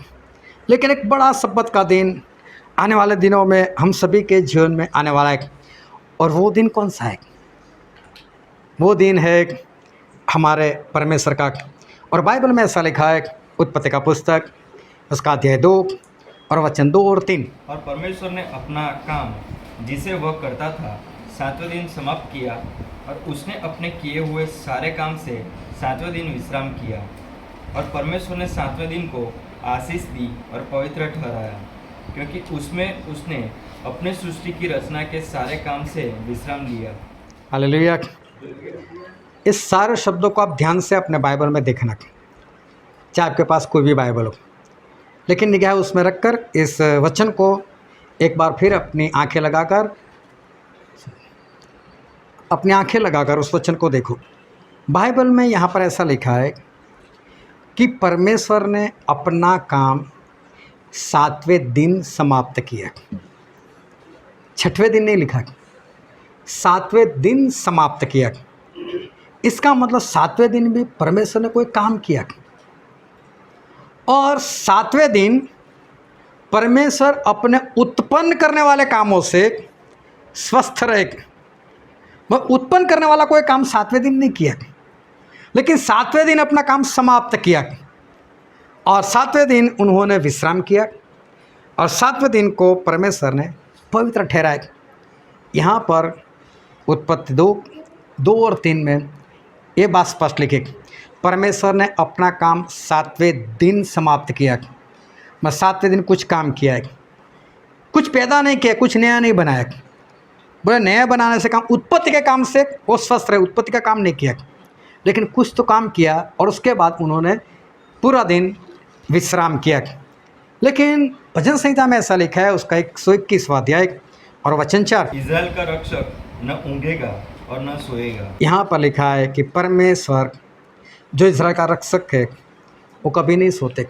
लेकिन एक बड़ा सब्बत का दिन आने वाले दिनों में हम सभी के जीवन में आने वाला है। और वो दिन कौन सा है? वो दिन है हमारे परमेश्वर का। और बाइबल में ऐसा लिखा है, उत्पत्ति का पुस्तक उसका अध्याय 2 और वचन 2 और 3। और परमेश्वर ने अपना काम जिसे वह करता था 7वें दिन समाप्त किया, और उसने अपने किए हुए सारे काम से 7वें दिन विश्राम किया। और परमेश्वर ने 7वें दिन को आशीष दी और पवित्र ठहराया, क्योंकि उसमें उसने अपने सृष्टि की रचना के सारे काम से विश्राम लिया। हालेलुया। इस सारे शब्दों को आप ध्यान से अपने बाइबल में देखना, चाहे आपके पास कोई भी बाइबल हो, लेकिन निगाह उसमें रखकर इस वचन को एक बार फिर अपनी आंखें लगाकर उस वचन को देखो। बाइबल में यहाँ पर ऐसा लिखा है कि परमेश्वर ने अपना काम 7वें दिन समाप्त किया। 6वें दिन नहीं लिखा, 7वें दिन समाप्त किया। इसका मतलब 7वें दिन भी परमेश्वर ने कोई काम किया, और 7वें दिन परमेश्वर अपने उत्पन्न करने वाले कामों से स्वस्थ रहे। वह उत्पन्न करने वाला कोई काम 7वें दिन नहीं किया, लेकिन 7वें दिन अपना काम समाप्त किया, और 7वें दिन उन्होंने विश्राम किया, और 7वें दिन को परमेश्वर ने पवित्र ठहराया। यहाँ पर उत्पत्ति 2 और 3 में ये बात स्पष्ट लिखी, परमेश्वर ने अपना काम 7वें दिन समाप्त किया। मैं 7वें दिन कुछ काम किया है, कुछ पैदा नहीं किया, कुछ नया नहीं बनाया। बोले नया बनाने से काम, उत्पत्ति के काम से वो स्वस्थ रहे, उत्पत्ति का काम नहीं किया, लेकिन कुछ तो काम किया, और उसके बाद उन्होंने पूरा दिन विश्राम किया। लेकिन भजन संहिता में ऐसा लिखा है, उसका 121वां अध्याय और वचन 4, इज़राइल का रक्षक न ऊँघेगा और न सोएगा। यहाँ पर लिखा है कि परमेश्वर जो इज़राइल का रक्षक है वो कभी नहीं सोते,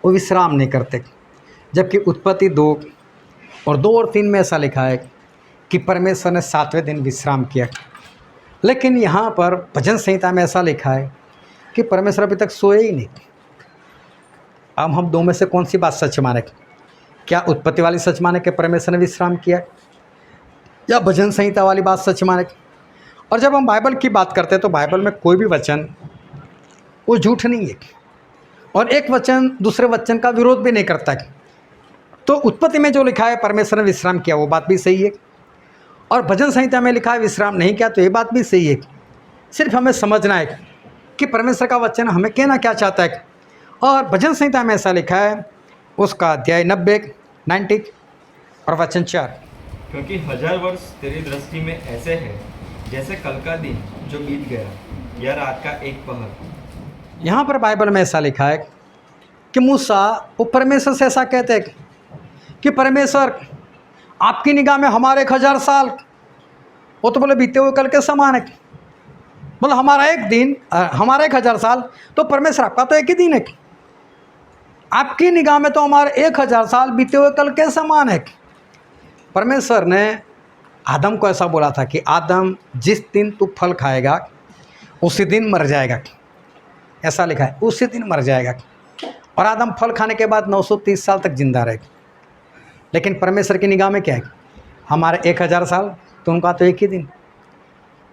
वो विश्राम नहीं करते। जबकि उत्पत्ति 2 और 3 में ऐसा लिखा है कि परमेश्वर ने 7वें दिन विश्राम किया। लेकिन यहाँ पर भजन संहिता में ऐसा लिखा है कि परमेश्वर अभी तक सोए ही नहीं। अब हम दो में से कौन सी बात सच माने? क्या उत्पत्ति वाली सच माने कि परमेश्वर ने विश्राम किया, या भजन संहिता वाली बात सच माने? और जब हम बाइबल की बात करते हैं तो बाइबल में कोई भी वचन वो झूठ नहीं है, और एक वचन दूसरे वचन का विरोध भी नहीं करता है। तो उत्पत्ति में जो लिखा है परमेश्वर ने विश्राम किया, वो बात भी सही है, और भजन संहिता में लिखा है विश्राम नहीं किया, तो ये बात भी सही है। सिर्फ हमें समझना है कि परमेश्वर का वचन हमें कहना क्या चाहता है। और भजन संहिता में ऐसा लिखा है, उसका अध्याय 90 और वचन 4, क्योंकि 1000 वर्ष तेरी दृष्टि में ऐसे है जैसे कल का दिन जो बीत गया, या रात का एक पहर। यहाँ पर बाइबल में ऐसा लिखा है कि मूसा वो परमेश्वर से ऐसा कहते हैं कि परमेश्वर आपकी निगाह में हमारे 1000 साल वो तो बोले बीते हुए कल के समान है। मतलब हमारा एक दिन, हमारे 1000 साल, तो परमेश्वर आपका तो एक ही दिन है। आपकी निगाह में तो हमारे 1000 साल बीते हुए कल के समान है। परमेश्वर ने आदम को ऐसा बोला था कि आदम जिस दिन तू फल खाएगा उसी दिन मर जाएगा। ऐसा लिखा है, उसी दिन मर जाएगा। और आदम फल खाने के बाद 930 साल तक जिंदा रहेगा। लेकिन परमेश्वर की निगाह में क्या है? हमारे 1000 साल, तो उनका तो एक ही दिन।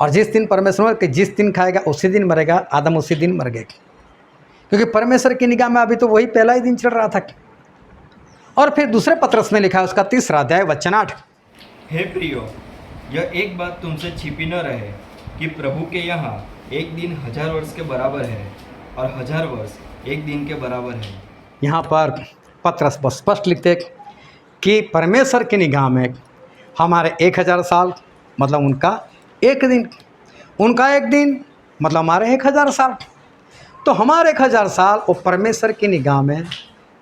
और जिस दिन परमेश्वर कि जिस दिन खाएगा उसी दिन मरेगा, आदम उसी दिन मर गए, क्योंकि परमेश्वर की निगाह में अभी तो वही पहला ही दिन चल रहा था। और फिर दूसरे पत्रस में लिखा है, उसका 3रा अध्याय वचन 8, हे प्रियो, यह एक बात तुमसे छिपी न रहे कि प्रभु के यहाँ एक दिन 1000 वर्ष के बराबर है, और 1000 वर्ष एक दिन के बराबर है। यहाँ पर पत्रस स्पष्ट लिखते कि परमेश्वर की निगाह में हमारे 1000 साल मतलब उनका एक दिन, उनका एक दिन मतलब हमारे 1000 साल। तो हमारे 1000 साल वो परमेश्वर की निगाह में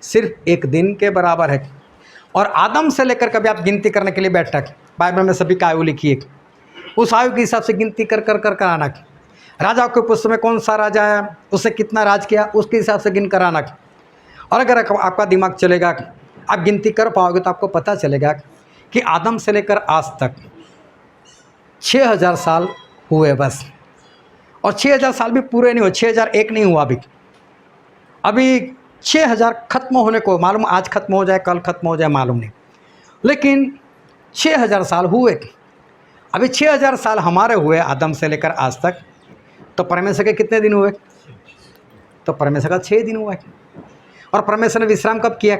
सिर्फ एक दिन के बराबर है। और आदम से लेकर कभी आप गिनती करने के लिए बैठक, बाइबल में सभी का आयु लिखी है, उस आयु के हिसाब से गिनती कर कर कर कर आना। राजा के पुस्तक में कौन सा राजा है, उसने कितना राज किया, उसके हिसाब से गिन कर आना। और अगर आपका दिमाग चलेगा, आप गिनती कर पाओगे तो आपको पता चलेगा कि आदम से लेकर आज तक 6000 साल हुए बस। और 6000 साल भी पूरे नहीं हुए, 6001 नहीं हुआ अभी 6000 खत्म होने को मालूम, आज खत्म हो जाए कल खत्म हो जाए मालूम नहीं, लेकिन 6000 साल हुए। अभी 6000 साल हमारे हुए आदम से लेकर आज तक, तो परमेश्वर के कितने दिन हुए? तो परमेश्वर का 6 दिन हुआ है। और परमेश्वर ने विश्राम कब किया?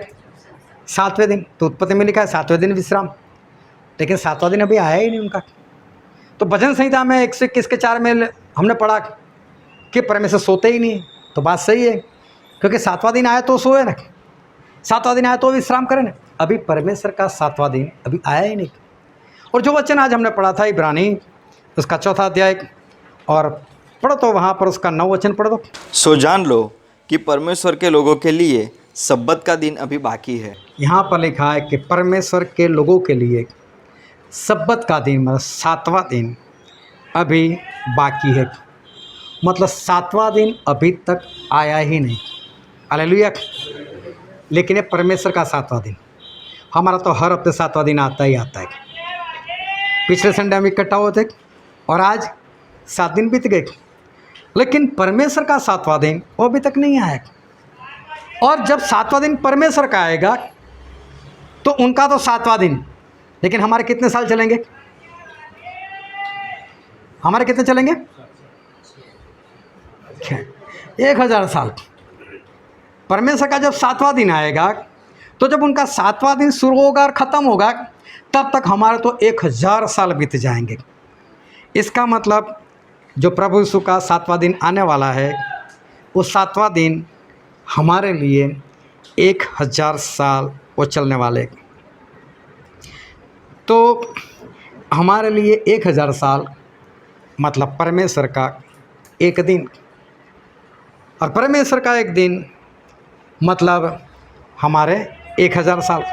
7वें दिन। तो उत्पत्ति में लिखा है 7वें दिन विश्राम, लेकिन 7वां दिन अभी आया ही नहीं उनका। तो भजन संहिता में 121 के 4 में हमने पढ़ा कि परमेश्वर सोते ही नहीं। तो बात सही है, क्योंकि 7वां दिन आया तो सोए ना, 7वां दिन आया तो विश्राम करें ना। अभी परमेश्वर का 7वां दिन अभी आया ही नहीं। और जो वचन आज हमने पढ़ा था इब्रानी उसका 4था अध्याय, और पढ़ो तो वहाँ पर उसका 9 वचन पढ़ दो। सो जान लो कि परमेश्वर के लोगों के लिए सब्बत का दिन अभी बाकी है। यहाँ पर लिखा है कि परमेश्वर के लोगों के लिए सब्बत का दिन मतलब 7वां दिन अभी बाकी है। मतलब 7वां दिन अभी तक आया ही नहीं। हालेलुया। लेकिन ये परमेश्वर का 7वां दिन, हमारा तो हर हफ्ते 7वां दिन आता ही आता है। पिछले संडे हम इकट्ठा हुए थे और आज 7 दिन बीत गए, लेकिन परमेश्वर का 7वां दिन वो अभी तक नहीं आया। और जब 7वां दिन परमेश्वर का आएगा तो उनका तो 7वां दिन, लेकिन हमारे कितने साल चलेंगे? हमारे कितने चलेंगे? 1000 साल। परमेश्वर का जब 7वां दिन आएगा तो जब उनका 7वां दिन शुरू होगा और ख़त्म होगा, तब तक हमारे तो 1000 साल बीत जाएंगे। इसका मतलब जो प्रभु यीशु का 7वां दिन आने वाला है, वो 7वां दिन हमारे लिए 1000 साल वो चलने वाले। तो हमारे लिए 1000 साल मतलब परमेश्वर का एक दिन, और परमेश्वर का एक दिन मतलब हमारे 1000 साल।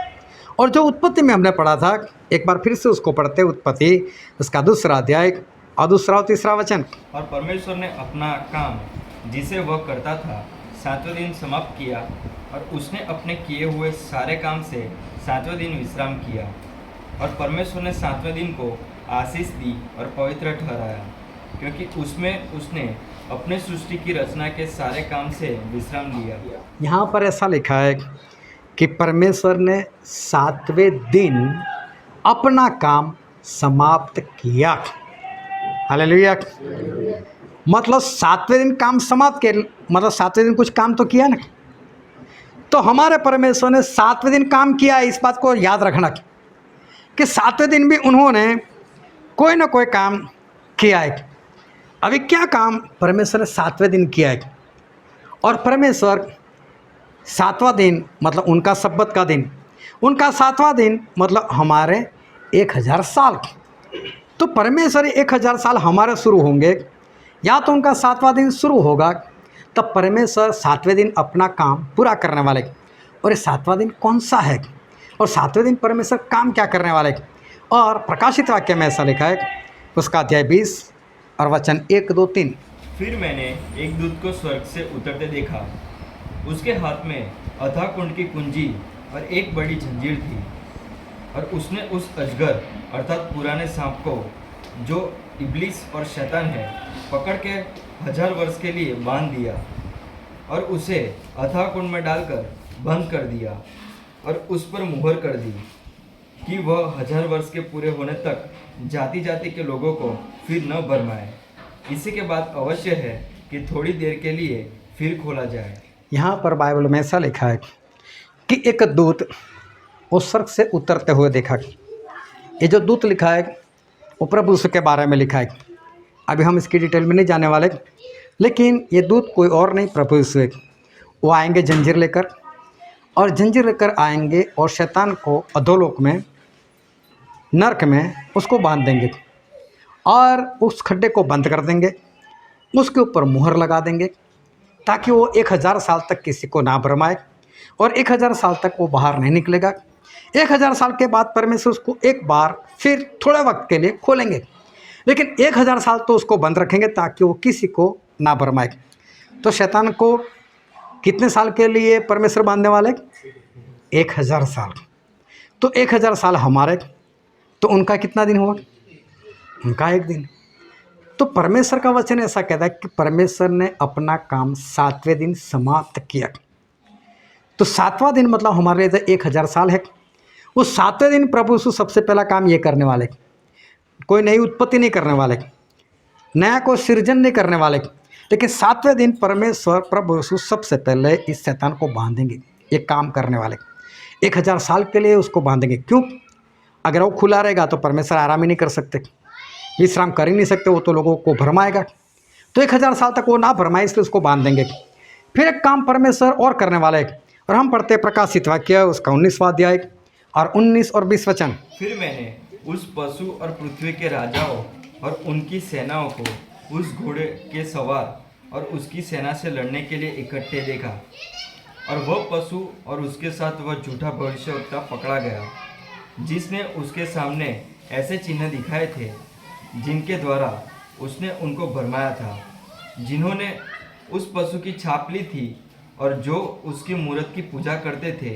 और जो उत्पत्ति में हमने पढ़ा था, एक बार फिर से उसको पढ़ते, उत्पत्ति उसका 2रा अध्याय और 2रा और 3रा वचन। और परमेश्वर ने अपना काम जिसे वह करता था 7वें दिन समाप्त किया, और उसने अपने किए हुए सारे काम से 7वें दिन विश्राम किया। और परमेश्वर ने 7वें दिन को आशीष दी और पवित्र ठहराया, क्योंकि उसमें उसने अपने सृष्टि की रचना के सारे काम से विश्राम लिया। यहाँ पर ऐसा लिखा है कि परमेश्वर ने 7वें दिन अपना काम समाप्त किया। हालेलुया। मतलब 7वें दिन काम समाप्त किया, मतलब 7वें दिन कुछ काम तो किया ना। तो हमारे परमेश्वर ने 7वें दिन काम किया है। इस बात को याद रखना कि 7वें दिन भी उन्होंने कोई ना कोई काम किया है। अभी क्या काम परमेश्वर ने 7वें दिन किया है? और परमेश्वर 7वां दिन मतलब उनका सब्बत का दिन, उनका 7वां दिन मतलब हमारे 1000 साल। तो परमेश्वर 1000 साल हमारे शुरू होंगे, या तो उनका 7वां दिन शुरू होगा, तब परमेश्वर 7वें दिन अपना काम पूरा करने वाले। और ये 7वां दिन कौन सा है, और 7वें दिन परमेश्वर काम क्या करने वाले? और प्रकाशित वाक्य में ऐसा लिखा है, उसका अध्याय 20 और वचन 1, 2, 3। फिर मैंने एक दूत को स्वर्ग से उतरते देखा। उसके हाथ में अथाह कुंड की कुंजी और एक बड़ी जंजीर थी, और उसने उस अजगर अर्थात पुराने सांप को, जो इब्लिस और शैतान है, पकड़ के 1000 वर्ष के लिए बांध दिया, और उसे अथाह कुंड में डालकर बंद कर दिया, और उस पर मुहर कर दी कि वह 1000 वर्ष के पूरे होने तक जाति जाति के लोगों को फिर न भरमाए। इसी के बाद अवश्य है कि थोड़ी देर के लिए फिर खोला जाए। यहाँ पर बाइबल में ऐसा लिखा है कि एक दूत उस स्वर्ग से उतरते हुए देखा। ये जो दूत लिखा है वो प्रभु यीशु के बारे में लिखा है। अभी हम इसकी डिटेल में नहीं जाने वाले, लेकिन ये दूत कोई और नहीं, प्रभु यीशु है। वो आएंगे जंजीर लेकर, और जंजीर लेकर आएंगे और शैतान को अधोलोक में, नरक में उसको बांध देंगे, और उस खड्डे को बंद कर देंगे, उसके ऊपर मुहर लगा देंगे, ताकि वो 1000 साल तक किसी को ना भरमाए, और 1000 साल तक वो बाहर नहीं निकलेगा। 1000 साल के बाद परमेश्वर उसको एक बार फिर थोड़े वक्त के लिए खोलेंगे, लेकिन 1000 साल तो उसको बंद रखेंगे ताकि वो किसी को ना भरमाए। तो शैतान को कितने साल के लिए परमेश्वर बांधने वाले? 1000 साल। तो 1000 साल हमारे, तो उनका कितना दिन हुआ? उनका एक दिन। तो परमेश्वर का वचन ऐसा कहता है कि परमेश्वर ने अपना काम 7वें दिन समाप्त किया। तो 7वां दिन मतलब हमारे लिए 1000 साल है। उस 7वें दिन प्रभु यीशु सबसे पहला काम ये करने वाले, कोई नई उत्पत्ति नहीं करने वाले, नया कोई सृजन नहीं करने वाले, लेकिन 7वें दिन परमेश्वर प्रभु यीशु सबसे पहले इस शैतान को बांधेंगे। एक काम करने वाले 1000 साल के लिए उसको बांधेंगे। क्यों? अगर वो खुला रहेगा तो परमेश्वर आराम ही नहीं कर सकते, विश्राम कर ही नहीं सकते, वो तो लोगों को भरमाएगा। तो 1000 साल तक वो ना भरमाए, इसलिए उसको बांध देंगे। फिर एक काम परमेश्वर और करने वाला है, और हम पढ़ते प्रकाशित वाक्य उसका 19वां अध्याय और 19 और 20 वचन। फिर मैंने उस पशु और पृथ्वी के राजाओं और उनकी सेनाओं को उस घोड़े के सवार और उसकी सेना से लड़ने के लिए इकट्ठे देखा, और वह पशु और उसके साथ वह झूठा भविष्यवक्ता पकड़ा गया, जिसने उसके सामने ऐसे चिन्ह दिखाए थे जिनके द्वारा उसने उनको भरमाया था, जिन्होंने उस पशु की छाप ली थी और जो उसकी मूरत की पूजा करते थे,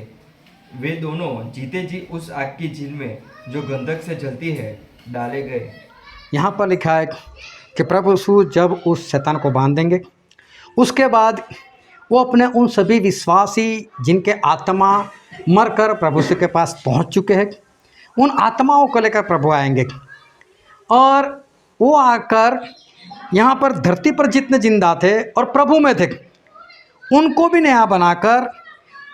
वे दोनों जीते जी उस आग की झील में जो गंधक से जलती है डाले गए। यहाँ पर लिखा है कि प्रभु यीशु जब उस शैतान को बांध देंगे, उसके बाद वो अपने उन सभी विश्वासी जिनके आत्मा मरकर प्रभु यीशु के पास पहुँच चुके हैं, उन आत्माओं को लेकर प्रभु आएंगे, और वो आकर यहाँ पर धरती पर जितने जिंदा थे और प्रभु में थे, उनको भी नया बनाकर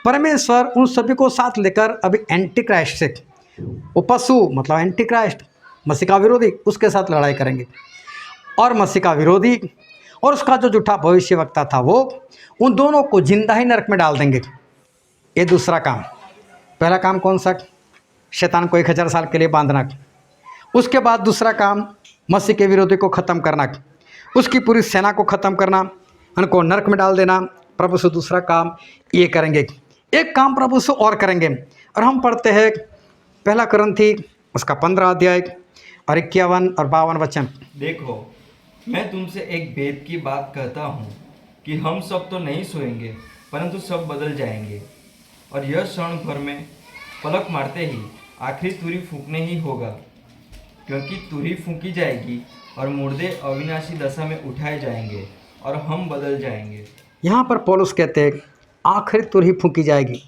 परमेश्वर उन सभी को साथ लेकर अभी एंटी क्राइस्ट से, वो पशु मतलब एंटी क्राइस्ट मसीह का विरोधी, उसके साथ लड़ाई करेंगे, और मसीह का विरोधी और उसका जो झूठा भविष्यवक्ता था वो, उन दोनों को जिंदा ही नरक में डाल देंगे। ये दूसरा काम। पहला काम कौन सा? शैतान को 1000 साल के लिए बांधना। उसके बाद दूसरा काम मसीह के विरोधी को ख़त्म करना, उसकी पूरी सेना को ख़त्म करना, उनको नरक में डाल देना। प्रभु से दूसरा काम ये करेंगे। एक काम प्रभु से और करेंगे, और हम पढ़ते हैं पहला कुरिन्थी उसका 15 अध्याय और 51 और 52 वचन। देखो, मैं तुमसे एक भेद की बात कहता हूँ कि हम सब तो नहीं सोएंगे, परंतु सब बदल जाएंगे, और यह क्षण भर में पलक मारते ही आखिरी तुरही फूंकने ही होगा, क्योंकि तुरही फूंकी जाएगी और मुर्दे अविनाशी दशा में उठाए जाएंगे और हम बदल जाएंगे। यहाँ पर पौलुस कहते हैं आखिरी तुरही फूंकी जाएगी।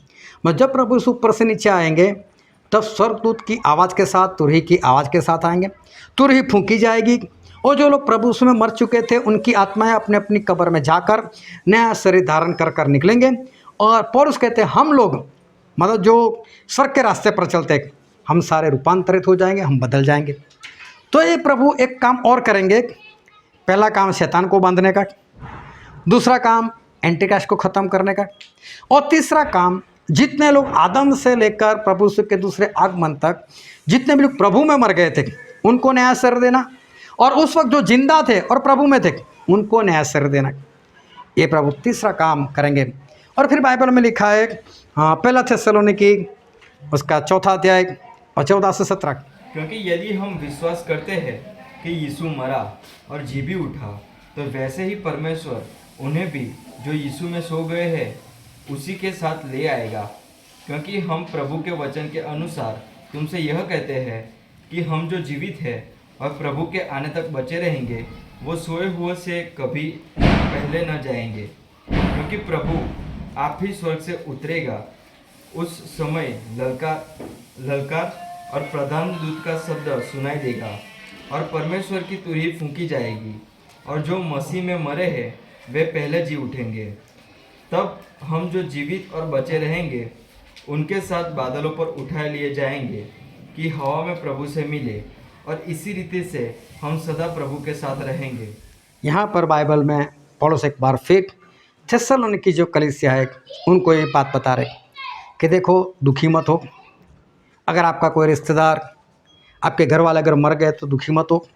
मैं जब प्रभु यीशु ऊपर से नीचे आएंगे तब स्वर्गदूत की आवाज़ के साथ, तुरही की आवाज़ के साथ आएंगे, तुरही फूंकी जाएगी, और जो लोग प्रभु यीशु में मर चुके थे उनकी आत्माएं अपने अपनी कब्र में जाकर नया शरीर धारण कर कर निकलेंगे। और पौलुस कहते हैं हम लोग मतलब जो स्वर्ग के रास्ते पर चलते, हम सारे रूपांतरित हो जाएंगे, हम बदल जाएंगे। तो ये प्रभु एक काम और करेंगे। पहला काम शैतान को बांधने का, दूसरा काम एंटीक्राइस्ट को ख़त्म करने का, और तीसरा काम जितने लोग आदम से लेकर प्रभु यीशु के दूसरे आगमन तक जितने भी लोग प्रभु में मर गए थे उनको नया शरीर देना, और उस वक्त जो जिंदा थे और प्रभु में थे उनको नया शरीर देना। ये प्रभु तीसरा काम करेंगे। और फिर बाइबल में लिखा है पहला थिस्सलुनीकी उसका 4 अध्याय और 14 से 17। क्योंकि यदि हम विश्वास करते हैं कि यीशु मरा और जी भी उठा, तो वैसे ही परमेश्वर उन्हें भी जो यीशु में सो गए हैं उसी के साथ ले आएगा। क्योंकि हम प्रभु के वचन के अनुसार तुमसे यह कहते हैं कि हम जो जीवित हैं और प्रभु के आने तक बचे रहेंगे, वो सोए हुए से कभी पहले न जाएंगे। क्योंकि प्रभु आप ही स्वर्ग से उतरेगा, उस समय ललकार और प्रधान दूत का शब्द सुनाई देगा, और परमेश्वर की तुरही फूंकी जाएगी, और जो मसीह में मरे हैं वे पहले जी उठेंगे। तब हम जो जीवित और बचे रहेंगे उनके साथ बादलों पर उठाए लिए जाएंगे कि हवा में प्रभु से मिले, और इसी रीति से हम सदा प्रभु के साथ रहेंगे। यहाँ पर बाइबल में पौलुस एक बार फिर थिस्सलुनीकी जो कलीसिया है उनको ये बात बता रहे कि देखो दुखी मत हो। अगर आपका कोई रिश्तेदार, आपके घर वाले अगर मर गए तो दुखी मत हो।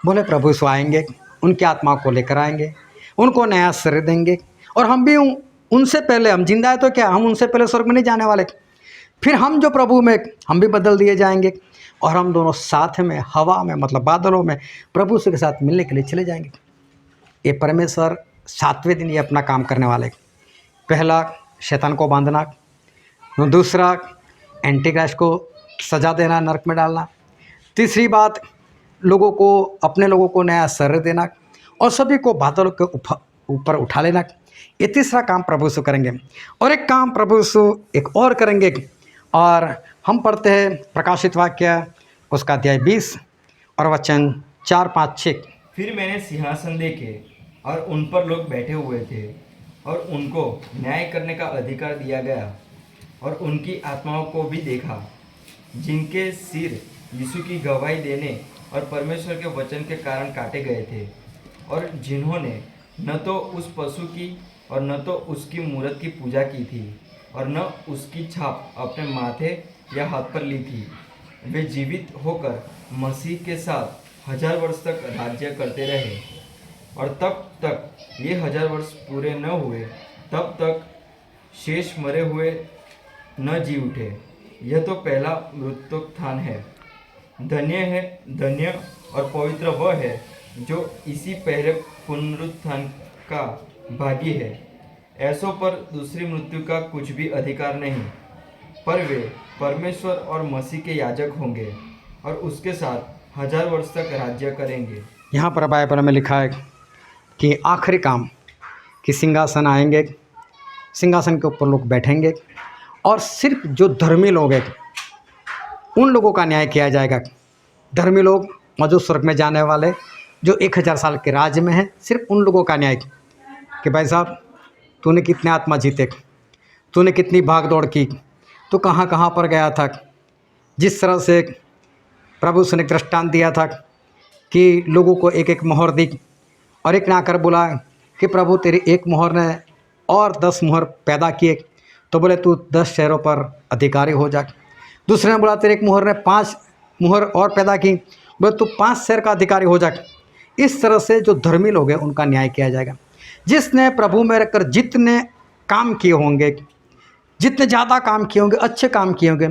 बोले प्रभु यीशु आएंगे, उनकी आत्मा को लेकर आएंगे, उनको नया शरीर देंगे, और हम भी उनसे पहले, हम जिंदा है तो क्या हम उनसे पहले स्वर्ग में नहीं जाने वाले। फिर हम जो प्रभु में हम भी बदल दिए जाएंगे और हम दोनों साथ में हवा में मतलब बादलों में प्रभु के साथ मिलने के लिए चले जाएंगे। ये परमेश्वर 7वें दिन ये अपना काम करने वाले। पहला शैतान को बांधना, दूसरा एंटी क्राइस्ट को सजा देना, नरक में डालना, तीसरी बात लोगों को अपने लोगों को नया शरीर देना और सभी को बादलों के ऊपर उठा लेना। ये तीसरा काम प्रभु यीशु करेंगे। और एक काम प्रभु यीशु एक और करेंगे और हम पढ़ते हैं प्रकाशित वाक्य उसका अध्याय 20 और वचन 4, 5, 6। फिर मैंने सिंहासन देखे और उन पर लोग बैठे हुए थे और उनको न्याय करने का अधिकार दिया गया और उनकी आत्माओं को भी देखा जिनके सिर यीशु की गवाही देने और परमेश्वर के वचन के कारण काटे गए थे और जिन्होंने न तो उस पशु की और न तो उसकी मूरत की पूजा की थी और न उसकी छाप अपने माथे या हाथ पर ली थी। वे जीवित होकर मसीह के साथ 1000 वर्ष तक राज्य करते रहे और तब तक ये 1000 वर्ष पूरे न हुए तब तक शेष मरे हुए न जी उठे। यह तो पहला मृत्युत्थान है। धन्य और पवित्र वह है जो इसी पहले पुनरुत्थान का भागी है। ऐसों पर दूसरी मृत्यु का कुछ भी अधिकार नहीं, पर वे परमेश्वर और मसीह के याजक होंगे और उसके साथ 1000 वर्ष तक राज्य करेंगे। यहाँ पर बाइबल में लिखा है कि आखिरी काम कि सिंहासन आएंगे, सिंहासन के ऊपर लोग बैठेंगे और सिर्फ जो धर्मी लोग हैं उन लोगों का न्याय किया जाएगा। धर्मी लोग मौजूद स्वर्ग में जाने वाले जो 1000 साल के राज में हैं, सिर्फ उन लोगों का न्याय कि भाई साहब तूने कितने आत्मा जीते, तूने कितनी भाग दौड़ की, तो कहाँ कहाँ पर गया था। जिस तरह से प्रभु ने दृष्टांत दिया था कि लोगों को एक एक मोहर दी और एक ने आकर बोला कि प्रभु तेरी एक मोहर ने और 10 मोहर पैदा किए, तो बोले तू 10 शहरों पर अधिकारी हो जा। दूसरे ने बोला तेरे एक मोहर ने 5 मोहर और पैदा की, बोले तू 5 शहर का अधिकारी हो जा। इस तरह से जो धर्मी लोग हैं उनका न्याय किया जाएगा। जिसने प्रभु में रहकर जितने काम किए होंगे, जितने ज़्यादा काम किए होंगे, अच्छे काम किए होंगे,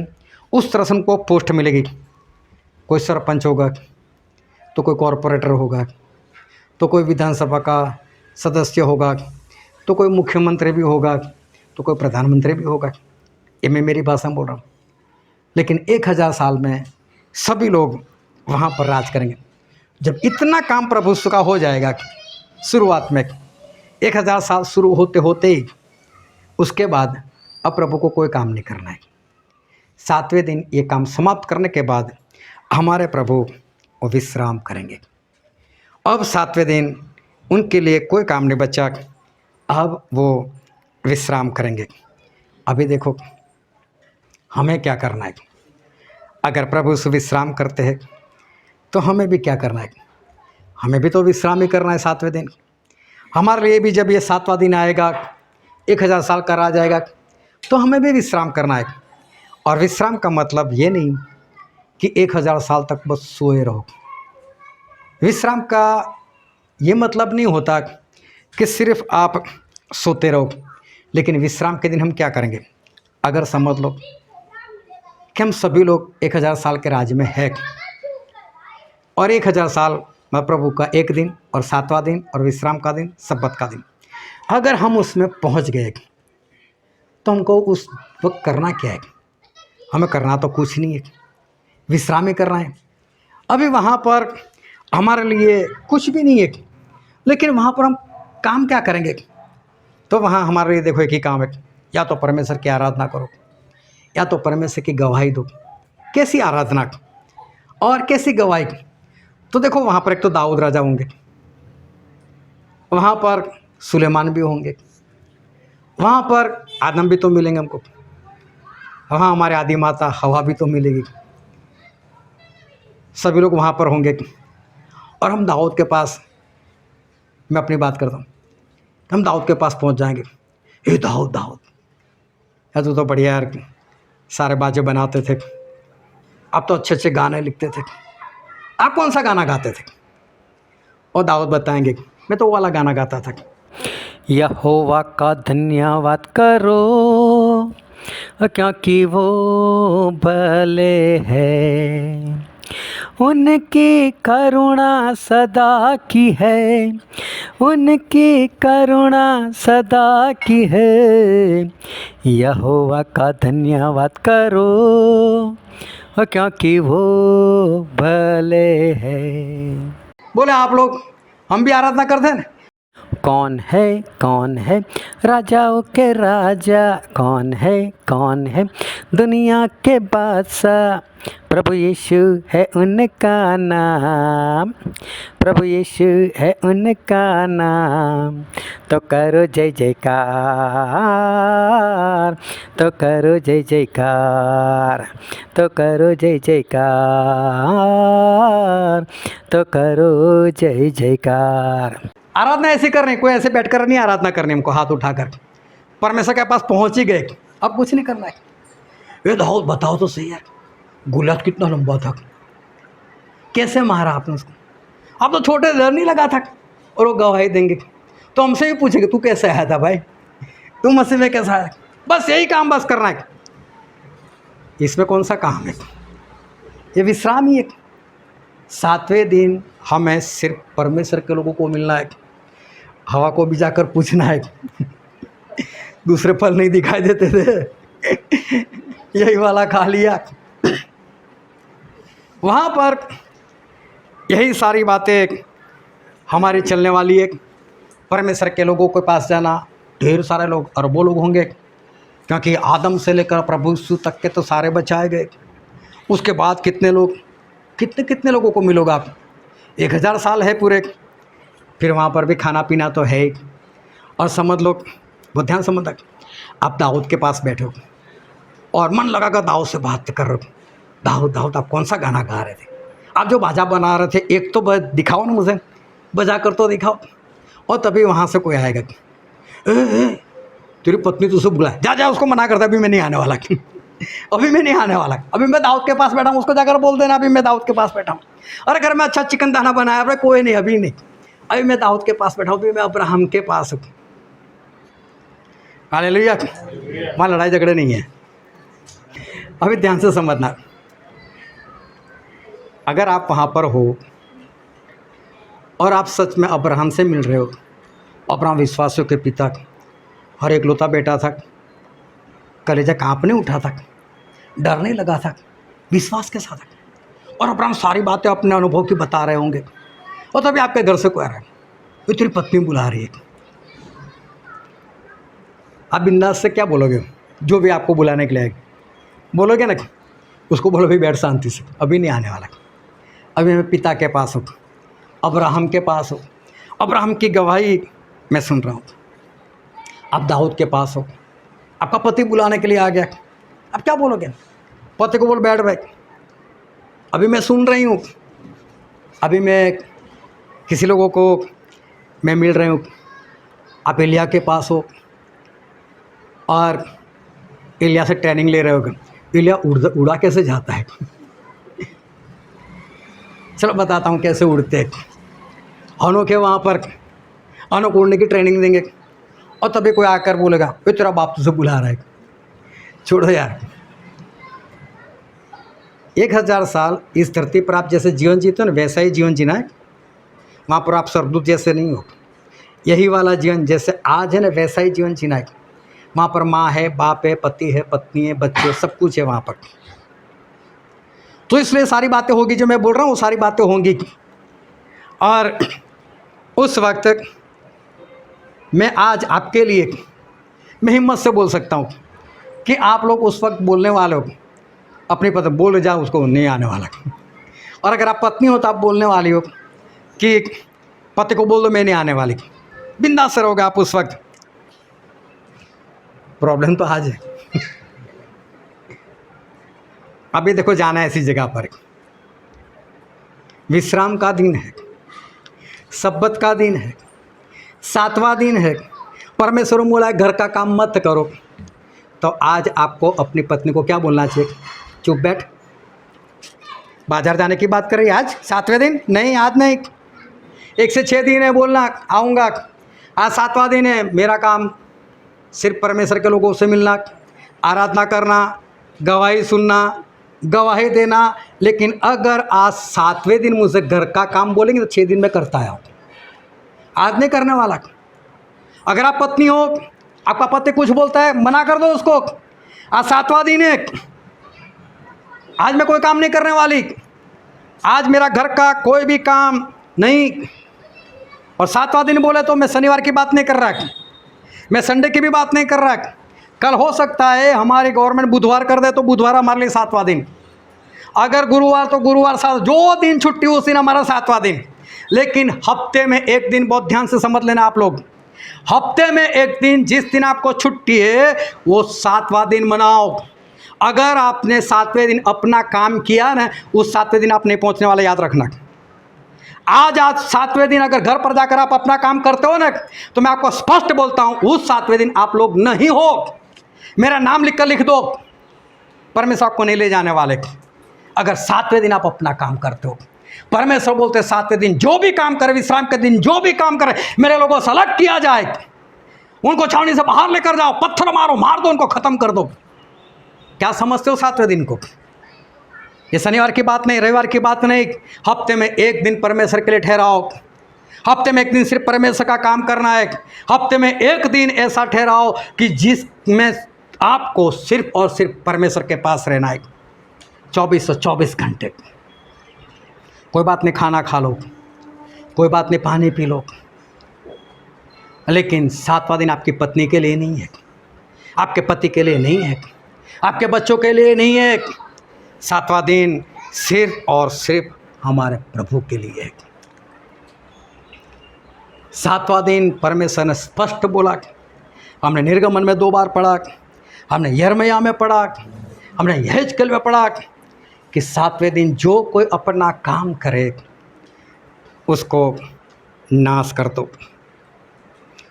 उस तरह से उनको पोस्ट मिलेगी। कोई सरपंच होगा, तो कोई कॉरपोरेटर होगा, तो कोई विधानसभा का सदस्य होगा, तो कोई मुख्यमंत्री भी होगा, तो कोई प्रधानमंत्री भी होगा। ये मैं मेरी भाषा में बोल रहा हूँ। लेकिन 1000 साल में सभी लोग वहाँ पर राज करेंगे। जब इतना काम प्रभु का हो जाएगा, शुरुआत में 1000 साल शुरू होते होते ही उसके बाद अब प्रभु को कोई काम नहीं करना है। 7वें दिन ये काम समाप्त करने के बाद हमारे प्रभु वो विश्राम करेंगे। अब 7वें दिन उनके लिए कोई काम नहीं बचा, अब वो विश्राम करेंगे। अभी देखो हमें क्या करना है। अगर प्रभु से विश्राम करते हैं तो हमें भी क्या करना है, हमें भी तो विश्राम ही करना है 7वें दिन। हमारे लिए भी जब ये 7वां दिन आएगा, 1000 साल का राज आएगा, तो हमें भी विश्राम करना है। और विश्राम का मतलब ये नहीं कि 1000 साल तक बस सोए रहो। विश्राम का ये मतलब नहीं होता कि सिर्फ आप सोते रहो। लेकिन विश्राम के दिन हम क्या करेंगे? अगर समझ लो कि हम सभी लोग 1000 साल के राज में है और 1000 साल में प्रभु का एक दिन और 7वां दिन और विश्राम का दिन, सब्बत का दिन, अगर हम उसमें पहुंच गए तो हमको उस वक्त करना क्या है? हमें करना तो कुछ नहीं है, विश्राम ही करना है। अभी वहाँ पर हमारे लिए कुछ भी नहीं है, लेकिन वहाँ पर हम काम क्या करेंगे? तो वहाँ हमारे लिए देखो एक ही काम है, या तो परमेश्वर की आराधना करो या तो परमेश्वर की गवाही दो। कैसी आराधना और कैसी गवाही? तो देखो वहाँ पर एक तो दाऊद राजा होंगे, वहाँ पर सुलेमान भी होंगे, वहाँ पर आदम भी तो मिलेंगे हमको, वहाँ हमारे आदि माता हवा भी तो मिलेगी। सभी लोग वहाँ पर होंगे और हम दाऊद के पास, मैं अपनी बात करता हूँ, हम दाऊद के पास पहुँच जाएंगे। ए दाऊद, दाऊद यार तू तो बढ़िया यार, सारे बाजे बनाते थे, आप तो अच्छे अच्छे गाने लिखते थे, आप कौन सा गाना गाते थे? और दाऊद बताएंगे मैं तो वो वाला गाना गाता था, यहोवा का धन्यवाद करो, क्योंकि वो भले हैं, उनकी करुणा सदा की है, उनकी करुणा सदा की है। यहोवा का धन्यवाद करो, क्योंकि वो भले हैं। बोले आप लोग, हम भी आराधना करते हैं। कौन है राजाओं के राजा, कौन है दुनिया के बादशाह। प्रभु यीशु है उनका नाम, प्रभु यीशु है उनका नाम। तो करो जय जयकार, तो करो जय जयकार, तो करो जय जयकार, तो करो जय जयकार। आराधना ऐसे करनी, कोई ऐसे बैठ कर नहीं आराधना करनी, हमको हाथ उठाकर परमेश्वर के पास पहुंच ही गए। अब कुछ नहीं करना है। ये दाऊद बताओ तो सही यार, गोलियत कितना लंबा था, कैसे मारा आपने उसको? आप तो छोटे डर नहीं लगा था, और वो गवाही देंगे तो हमसे भी पूछेंगे तू कैसे आया था भाई, तू मसीह में कैसा आया? बस यही काम बस करना है। इसमें कौन सा काम है? ये विश्राम ही है। 7वें दिन हमें सिर्फ परमेश्वर के लोगों को मिलना है। हवा को भी जाकर पूछना है, दूसरे फल नहीं दिखाई देते थे, यही वाला खा लिया। वहाँ पर यही सारी बातें हमारी चलने वाली है। परमेश्वर के लोगों के पास जाना, ढेर सारे लोग, अरबों लोग होंगे, क्योंकि आदम से लेकर प्रभु यीशु तक के तो सारे बचाए गए। उसके बाद कितने लोग, कितने लोगों को मिलोगे आप? 1000 साल है पूरे, फिर वहाँ पर भी खाना पीना तो है ही। और समझ लो, वो ध्यान समझ तक आप दाऊद के पास बैठो और मन लगाकर दाऊद से बात कर रहे हो। दाऊद आप कौन सा गाना गा रहे थे? आप जो बाजा बना रहे थे, एक तो दिखाओ ना, मुझे बजा कर तो दिखाओ। और तभी वहाँ से कोई आएगा, तेरी पत्नी तुझसे बुलाए, जा उसको मना करता, अभी मैं नहीं आने वाला, अभी मैं नहीं आने वाला, अभी मैं दाऊद के पास बैठा हूँ, उसको जाकर बोल देना अभी मैं दाऊद के पास बैठा हूँ। अरे घर में अच्छा चिकन दाना बनाया, अरे कोई नहीं, अभी नहीं, अभी मैं दाऊद के पास बैठा हूँ, अभी मैं अब्राहम के पास हूँ। हालेलुया। वहाँ लड़ाई झगड़े नहीं है। अभी ध्यान से समझना, अगर आप वहाँ पर हो और आप सच में अब्राहम से मिल रहे हो, अब्राहम विश्वासियों के पिता, हर एक लौता बेटा था, कलेजा कांपने उठा था, डरने लगा था, विश्वास के साथ, और अब्राहम सारी बातें अपने अनुभव की बता रहे होंगे। और तभी आपके घर से कोई आ रहा है, वो तेरी पत्नी बुला रही है। आप बिंदास से क्या बोलोगे? जो भी आपको बुलाने के लिए आएगी बोलोगे ना, उसको बोलो भाई बैठ शांति से, अभी नहीं आने वाला, अभी मैं पिता के पास हूँ, अब्राहम के पास हूँ, अब्राहम की गवाही मैं सुन रहा हूँ। आप दाऊद के पास हो, आपका पति बुलाने के लिए आ गया, अब क्या बोलोगे? पति को बोल बैठ भाई, अभी मैं सुन रही हूँ, अभी मैं किसी लोगों को मैं मिल रही हूँ। आप एलिया के पास हो और एलिया से ट्रेनिंग ले रहे हो। एलिया उड़ा कैसे जाता है? चलो बताता हूँ कैसे उड़ते हैं। हनोक के वहाँ पर हनोक उड़ने की ट्रेनिंग देंगे, और तभी कोई आकर बोलेगा वे तेरा बाप तुझे बुला रहा है। छोड़ो यार, 1000 साल इस धरती पर आप जैसे जीवन जीते हो ना, वैसा ही जीवन जीना है। वहाँ पर आप स्वर्गदूत जैसे नहीं हो, यही वाला जीवन जैसे आज है ना, वैसा ही जीवन जीना है। वहाँ पर माँ है, बाप है, पति है, पत्नी है, बच्चे, सब कुछ है वहाँ पर। तो इसलिए सारी बातें होगी, जो मैं बोल रहा हूँ वो सारी बातें होंगी। और उस वक्त मैं आज आपके लिए मैं हिम्मत से बोल सकता हूँ कि आप लोग उस वक्त बोलने वाले हो, अपनी पत्नी बोल जाओ उसको नहीं आने वाला। और अगर आप पत्नी हो तो आप बोलने वाली हो कि पति को बोल दो मैं नहीं आने वाली, बिंदास से रहोगे आप उस वक्त। प्रॉब्लम तो आज है। अभी देखो, जाना है ऐसी जगह पर, विश्राम का दिन है, सब्बत का दिन है, 7वां दिन है। परमेश्वर बोला है घर का काम मत करो। तो आज आपको अपनी पत्नी को क्या बोलना चाहिए? चुप बैठ, बाजार जाने की बात कर रही है आज 7वें दिन? नहीं, आज नहीं, 1 से 6 दिन है बोलना आऊँगा। आज 7वां दिन है, मेरा काम सिर्फ परमेश्वर के लोगों से मिलना, आराधना करना, गवाही सुनना, गवाही देना। लेकिन अगर आज 7वें दिन मुझे घर का काम बोलेंगे तो 6 दिन में करता है, आज नहीं करने वाला। अगर आप पत्नी हो, आपका पति कुछ बोलता है, मना कर दो उसको। आज 7वां दिन है, आज मैं कोई काम नहीं करने वाली, आज मेरा घर का कोई भी काम नहीं। और 7वां दिन बोले तो मैं शनिवार की बात नहीं कर रहा, मैं संडे की भी बात नहीं कर रहा। कल हो सकता है हमारी गवर्नमेंट बुधवार कर दे तो बुधवार हमारे लिए 7वां दिन, अगर गुरुवार तो गुरुवार, जो दिन छुट्टी उस दिन हमारा 7वां दिन। लेकिन हफ्ते में एक दिन, बहुत ध्यान से समझ लेना आप लोग, हफ्ते में एक दिन, जिस दिन आपको छुट्टी है वो 7वां दिन मनाओ। अगर आपने 7वें दिन अपना काम किया ना, उस 7वें दिन आप नहीं पहुंचने वाले, याद रखना। आज 7वें दिन अगर घर पर जाकर आप अपना काम करते हो ना, तो मैं आपको स्पष्ट बोलता हूं, उस 7वें दिन आप लोग नहीं हो। मेरा नाम लिख दो, परमेश्वर आपको नहीं ले जाने वाले। अगर 7वें दिन आप अपना काम करते हो, परमेश्वर बोलते 7वें दिन जो भी काम करे, विश्राम के दिन जो भी काम करे, मेरे लोगों से अलग किया जाए, उनको छावनी से बाहर लेकर जाओ, पत्थर मारो, मार दो, उनको खत्म कर दो। क्या समझते हो 7वें दिन को? ये शनिवार की बात नहीं, रविवार की बात नहीं, हफ्ते में एक दिन परमेश्वर के लिए ठहराओ। हफ्ते में एक दिन सिर्फ परमेश्वर का काम करना है। हफ्ते में एक दिन ऐसा ठहराओ कि जिसमें आपको सिर्फ और सिर्फ परमेश्वर के पास रहना है, 24 घंटे। कोई बात नहीं, खाना खा लो, कोई बात नहीं, पानी पी लो, लेकिन 7वां दिन आपकी पत्नी के लिए नहीं है, आपके पति के लिए नहीं है, आपके बच्चों के लिए नहीं है। 7वां दिन सिर्फ और सिर्फ हमारे प्रभु के लिए है। 7वां दिन परमेश्वर ने स्पष्ट बोला, हमने निर्गमन में 2 बार पढ़ा, हमने यिर्मयाह में पढ़ा, हमने यहेजकेल में पढ़ा कि 7वें दिन जो कोई अपना काम करे उसको नाश कर दो,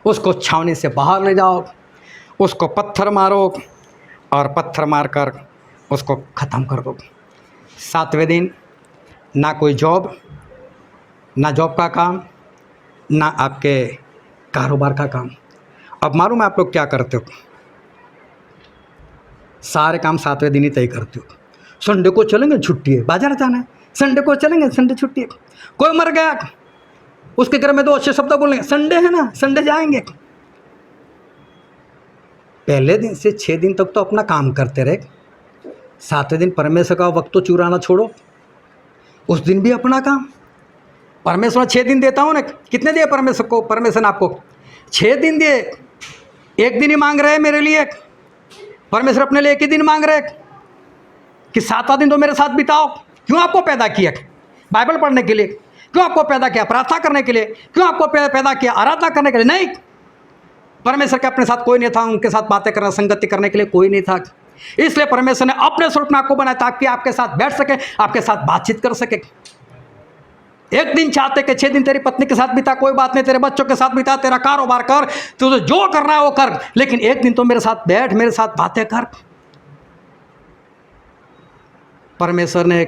उसको छावनी से बाहर ले जाओ, उसको पत्थर मारो और पत्थर मारकर उसको ख़त्म कर दो। 7वें दिन ना कोई जॉब, ना जॉब का काम, ना आपके कारोबार का काम। अब मालूम है आप लोग क्या करते हो? सारे काम 7वें दिन ही तय करते हो। संडे को चलेंगे, छुट्टी है, बाजार जाना है, संडे को चलेंगे, संडे छुट्टी है। कोई मर गया, उसके घर में 2 अच्छे शब्द बोलेंगे, संडे है ना, संडे जाएंगे। पहले दिन से 6 दिन तक तो अपना काम करते रहे, 7वें दिन परमेश्वर का वक्त तो चुराना छोड़ो, उस दिन भी अपना काम। परमेश्वर 6 दिन देता हूँ ना, कितने दिए परमेश्वर को? परमेश्वर ने आपको 6 दिन दिए। एक दिन ही मांग रहे हैं मेरे लिए, परमेश्वर अपने लिए एक ही दिन मांग रहे हैं कि 7वां दिन तो मेरे साथ बिताओ। क्यों आपको पैदा किया? बाइबल पढ़ने के लिए। क्यों आपको पैदा किया? प्रार्थना करने के लिए। क्यों आपको पैदा किया? आराधना करने के लिए नहीं। परमेश्वर के अपने साथ कोई नहीं था, उनके साथ बातें करना, संगति करने के लिए कोई नहीं था। इसलिए परमेश्वर ने अपने स्वरूप में आपको बनाया ताकि आपके साथ बैठ सके, आपके साथ बातचीत कर सके। एक दिन चाहते कि 6 दिन तेरी पत्नी के साथ बिता, कोई बात नहीं, तेरे बच्चों के साथ बिता, तेरा कारोबार कर, तुझे जो करना है वो कर, लेकिन एक दिन तो मेरे साथ बैठ, मेरे साथ बातें कर। परमेश्वर ने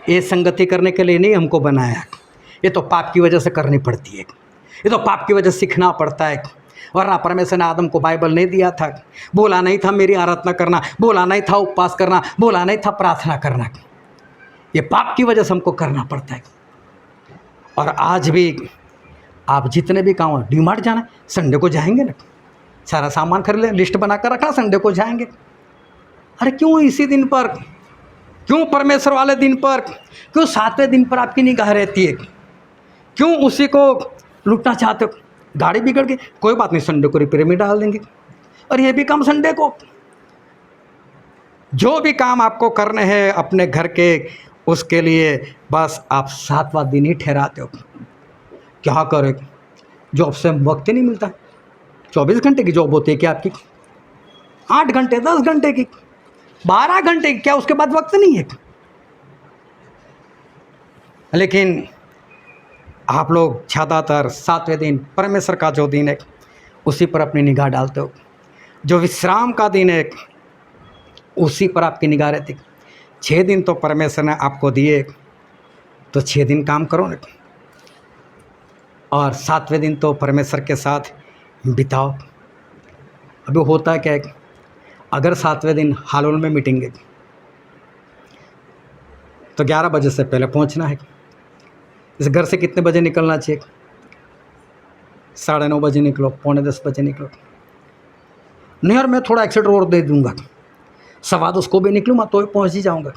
ये संगति करने के लिए नहीं हमको बनाया, ये तो पाप की वजह से करनी पड़ती है, ये तो पाप की वजह से सीखना पड़ता है। वरना परमेश्वर ने आदम को बाइबल नहीं दिया था, बोला नहीं था मेरी आराधना करना, बोला नहीं था उपवास करना, बोला नहीं था प्रार्थना करना। ये पाप की वजह से हमको करना पड़ता है। और आज भी आप जितने भी काम, डीमार्ट जाना, संडे को जाएंगे ना, सारा सामान खरीद लें, लिस्ट बना कर रखा, संडे को जाएंगे। अरे क्यों इसी दिन पर, क्यों परमेश्वर वाले दिन पर, क्यों 7वें दिन पर आपकी निगाह रहती है? क्यों उसी को लूटना चाहते हो? गाड़ी बिगड़ गई, कोई बात नहीं, संडे को रिपेयर में डाल देंगे, और ये भी काम संडे को। जो भी काम आपको करने हैं अपने घर के, उसके लिए बस आप 7वां दिन ही ठहराते हो। क्या करें, जॉब से वक्त ही नहीं मिलता। 24 घंटे की जॉब होती है क्या आपकी? 8 घंटे, 10 घंटे की, 12 घंटे की, क्या उसके बाद वक्त नहीं है? लेकिन आप लोग ज़्यादातर 7वें दिन, परमेश्वर का जो दिन है, उसी पर अपनी निगाह डालते हो। जो विश्राम का दिन है उसी पर आपकी निगाह रहती। 6 दिन तो परमेश्वर ने आपको दिए, तो 6 दिन काम करो ना, और 7वें दिन तो परमेश्वर के साथ बिताओ। अभी होता क्या है, अगर 7वें दिन हालोल में मीटिंग है तो 11 बजे से पहले पहुंचना है। इस घर से कितने बजे निकलना चाहिए? 9:30 बजे निकलो, 9:45 बजे निकलो। नहीं यार मैं थोड़ा एक्सीटर और दे दूंगा, 9:15 को भी निकलूँगा तो पहुंच ही जाऊंगा।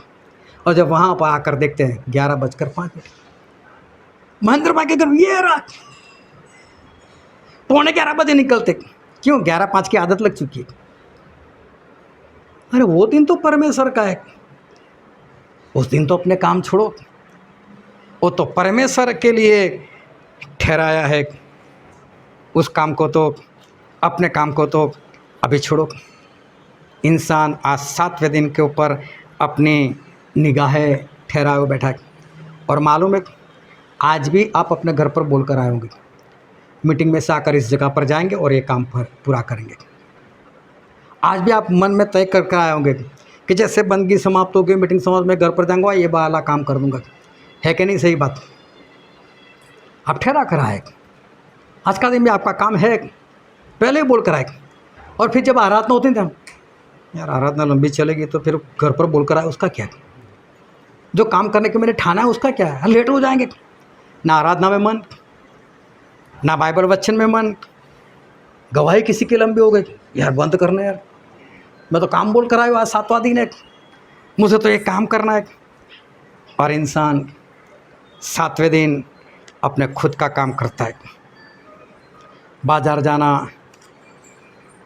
और जब वहाँ पर आकर देखते हैं 11:05 महेंद्र भाई के घर ये रहा, 11:15 बजे निकलते। क्यों? 11:05 की आदत लग चुकी है। अरे वो दिन तो परमेश्वर का है, उस दिन तो अपने काम छोड़ो, वो तो परमेश्वर के लिए ठहराया है। उस काम को तो, अपने काम को तो अभी छोड़ो। इंसान आज 7वें दिन के ऊपर अपनी निगाहें ठहराए हुए बैठा है। और मालूम है आज भी आप अपने घर पर बोल कर आए होंगे, मीटिंग में से आकर इस जगह पर जाएंगे और ये काम पर पूरा करेंगे। आज भी आप मन में तय कर आए होंगे कि जैसे बंदगी समाप्त होगी, मीटिंग समाप्त, मैं घर पर जाऊँगा, ये वाला काम कर दूँगा। है कि नहीं सही बात? आप ठहरा कर आए, आज का दिन भी आपका काम है, पहले ही बोल कर आए। और फिर जब आराधना होती थी, यार आराधना लंबी चलेगी तो फिर घर पर बोल कर आए, उसका क्या? जो काम करने के मैंने ठाना है उसका क्या है? लेट हो जाएंगे। ना आराधना में मन, ना बाइबल वचन में मन, गवाही किसी की लंबी हो गई, यार बंद करना यार, मैं तो काम बोल कर आया हूँ, आज 7वां दिन है, मुझे तो ये काम करना है। और इंसान 7वें दिन अपने खुद का काम करता है। बाजार जाना,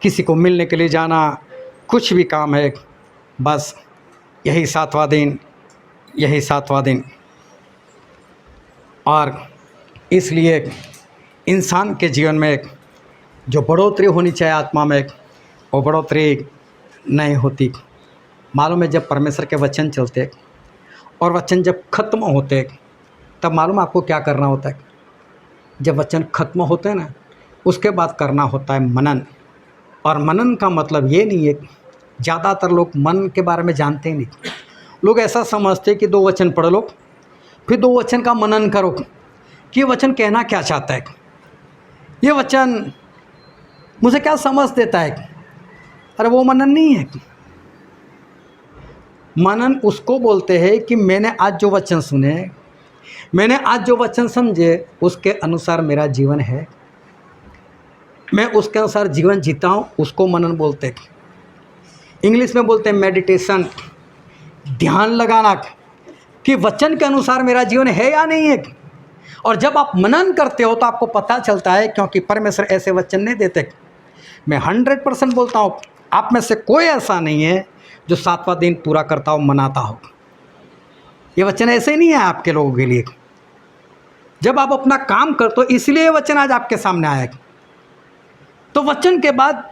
किसी को मिलने के लिए जाना, कुछ भी काम है, बस यही 7वां दिन, यही 7वां दिन। और इसलिए इंसान के जीवन में जो बढ़ोतरी होनी चाहिए आत्मा में, वो बढ़ोतरी नहीं होती। मालूम है जब परमेश्वर के वचन चलते और वचन जब ख़त्म होते तब मालूम आपको क्या करना होता है? जब वचन ख़त्म होते हैं ना, उसके बाद करना होता है मनन। और मनन का मतलब ये नहीं है, ज़्यादातर लोग मन के बारे में जानते ही नहीं। लोग ऐसा समझते कि 2 वचन पढ़ लो, फिर 2 वचन का मनन करो कि ये वचन कहना क्या चाहता है, ये वचन मुझे क्या समझ देता है। अरे वो मनन नहीं है। मनन उसको बोलते हैं कि मैंने आज जो वचन सुने, मैंने आज जो वचन समझे, उसके अनुसार मेरा जीवन है, मैं उसके अनुसार जीवन जीता हूँ, उसको मनन बोलते हैं। इंग्लिश में बोलते हैं मेडिटेशन, ध्यान लगाना कि वचन के अनुसार मेरा जीवन है या नहीं है। और जब आप मनन करते हो तो आपको पता चलता है, क्योंकि परमेश्वर ऐसे वचन नहीं देते। मैं 100% बोलता हूँ, आप में से कोई ऐसा नहीं है जो 7वां दिन पूरा करता हो, मनाता हो। ये वचन ऐसे ही नहीं है आपके लोगों के लिए। जब आप अपना काम करते हो, इसलिए वचन आज आपके सामने आया। तो वचन के बाद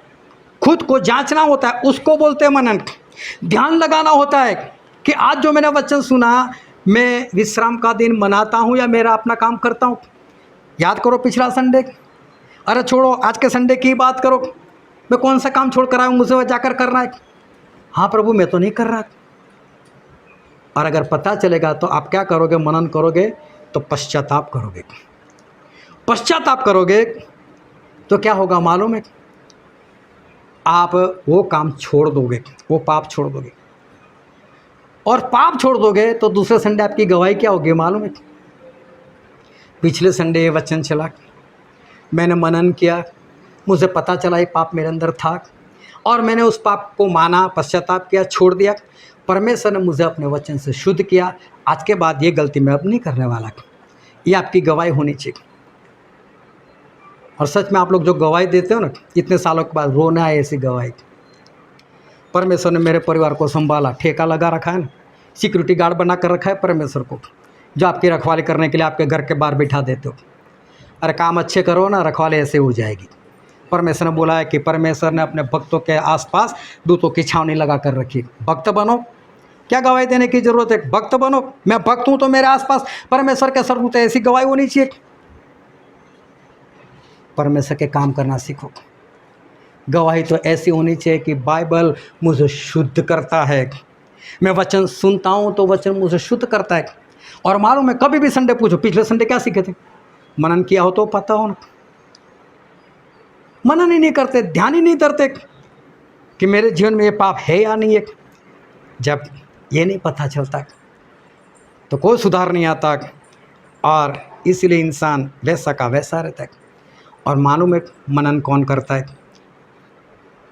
खुद को जांचना होता है, उसको बोलते हैं मनन। ध्यान लगाना होता है कि आज जो मैंने वचन सुना, मैं विश्राम का दिन मनाता हूँ या मेरा अपना काम करता हूँ। याद करो पिछला संडे, अरे छोड़ो आज के संडे की बात करो, मैं कौन सा काम छोड़ कर आया हूँ, मुझे वह जाकर करना है। हाँ प्रभु मैं तो नहीं कर रहा। और अगर पता चलेगा तो आप क्या करोगे? मनन करोगे तो पश्चाताप करोगे। पश्चाताप करोगे तो क्या होगा मालूम है? आप वो काम छोड़ दोगे, वो पाप छोड़ दोगे। और पाप छोड़ दोगे तो दूसरे संडे आपकी गवाही क्या होगी मालूम है? पिछले संडे ये वचन चला, मैंने मनन किया, मुझे पता चला ये पाप मेरे अंदर था और मैंने उस पाप को माना, पश्चाताप किया, छोड़ दिया। परमेश्वर ने मुझे अपने वचन से शुद्ध किया। आज के बाद ये गलती मैं अब नहीं करने वाला। ये आपकी गवाही होनी चाहिए। और सच में आप लोग जो गवाही देते हो ना, इतने सालों के बाद रोना है ऐसी गवाही। परमेश्वर ने मेरे परिवार को संभाला, ठेका लगा रखा है ना, सिक्योरिटी गार्ड बना कर रखा है परमेश्वर को, जो आपकी रखवाली करने के लिए आपके घर के बाहर बिठा देते हो। अरे काम अच्छे करो ना, रखवाली ऐसे हो जाएगी। परमेश्वर ने बोला है कि परमेश्वर ने अपने भक्तों के आसपास दूतों की छावनी लगा कर रखी। भक्त बनो, क्या गवाही देने की जरूरत है? भक्त बनो। मैं भक्त हूँ तो मेरे आसपास परमेश्वर के सरदूत है, ऐसी गवाही होनी चाहिए। परमेश्वर के काम करना सीखो। गवाही तो ऐसी होनी चाहिए कि बाइबल मुझे शुद्ध करता है, मैं वचन सुनता हूँ तो वचन मुझे शुद्ध करता है। और मालूम है, कभी भी संडे पूछो पिछले संडे क्या सीखे थे, मनन किया हो तो पता हो ना। मनन ही नहीं करते, ध्यान ही नहीं करते। कि मेरे जीवन में ये पाप है या नहीं है। जब ये नहीं पता चलता तो कोई सुधार नहीं आता, और इसलिए इंसान वैसा का वैसा रहता है। और मालूम है मनन कौन करता है,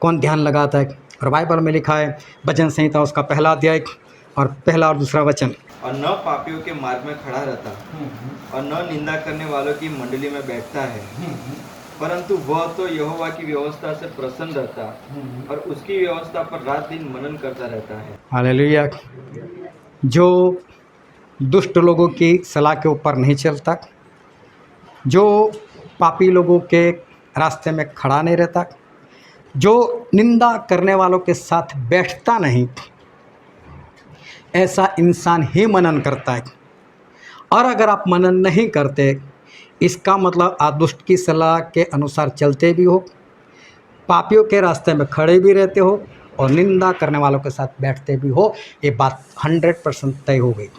कौन ध्यान लगाता है। और बाइबल में लिखा है भजन संहिता उसका पहला अध्याय और पहला और दूसरा वचन, और न पापियों के मार्ग में खड़ा रहता और न निंदा करने वालों की मंडली में बैठता है, परंतु वह तो यहोवा की व्यवस्था से प्रसन्न रहता और उसकी व्यवस्था पर रात दिन मनन करता रहता है। हालेलुया। जो दुष्ट लोगों की सलाह के ऊपर नहीं चलता, जो पापी लोगों के रास्ते में खड़ा नहीं रहता, जो निंदा करने वालों के साथ बैठता नहीं, ऐसा इंसान ही मनन करता है। और अगर आप मनन नहीं करते, इसका मतलब आप दुष्ट की सलाह के अनुसार चलते भी हो, पापियों के रास्ते में खड़े भी रहते हो और निंदा करने वालों के साथ बैठते भी हो। ये बात 100% तय हो गई।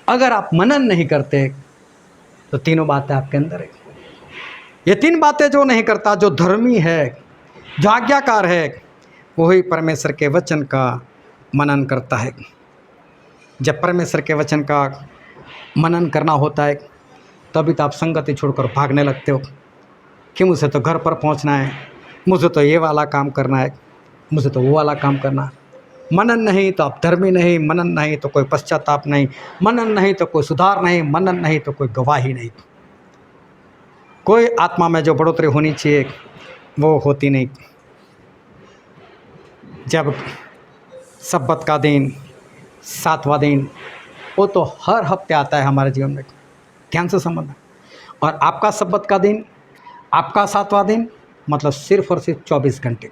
अगर आप मनन नहीं करते तो तीनों बातें आपके अंदर है। ये तीन बातें जो नहीं करता, जो धर्मी है, जो आज्ञाकार है, वही परमेश्वर के वचन का मनन करता है। जब परमेश्वर के वचन का मनन करना होता है तभी तो आप संगति छोड़कर भागने लगते हो कि मुझे तो घर पर पहुंचना है, मुझे तो ये वाला काम करना है, मुझे तो वो वाला काम करना। मनन नहीं तो आप धर्मी नहीं, मनन नहीं तो कोई पश्चाताप नहीं, मनन नहीं तो कोई सुधार नहीं, मनन नहीं तो कोई गवाही नहीं। कोई आत्मा में जो बढ़ोतरी होनी चाहिए वो होती नहीं। जब सब्बत का दिन, 7वां दिन, वो तो हर हफ्ते आता है हमारे जीवन में, ध्यान से समझना। और आपका सब्बत का दिन, आपका 7वां दिन मतलब सिर्फ और सिर्फ 24 घंटे।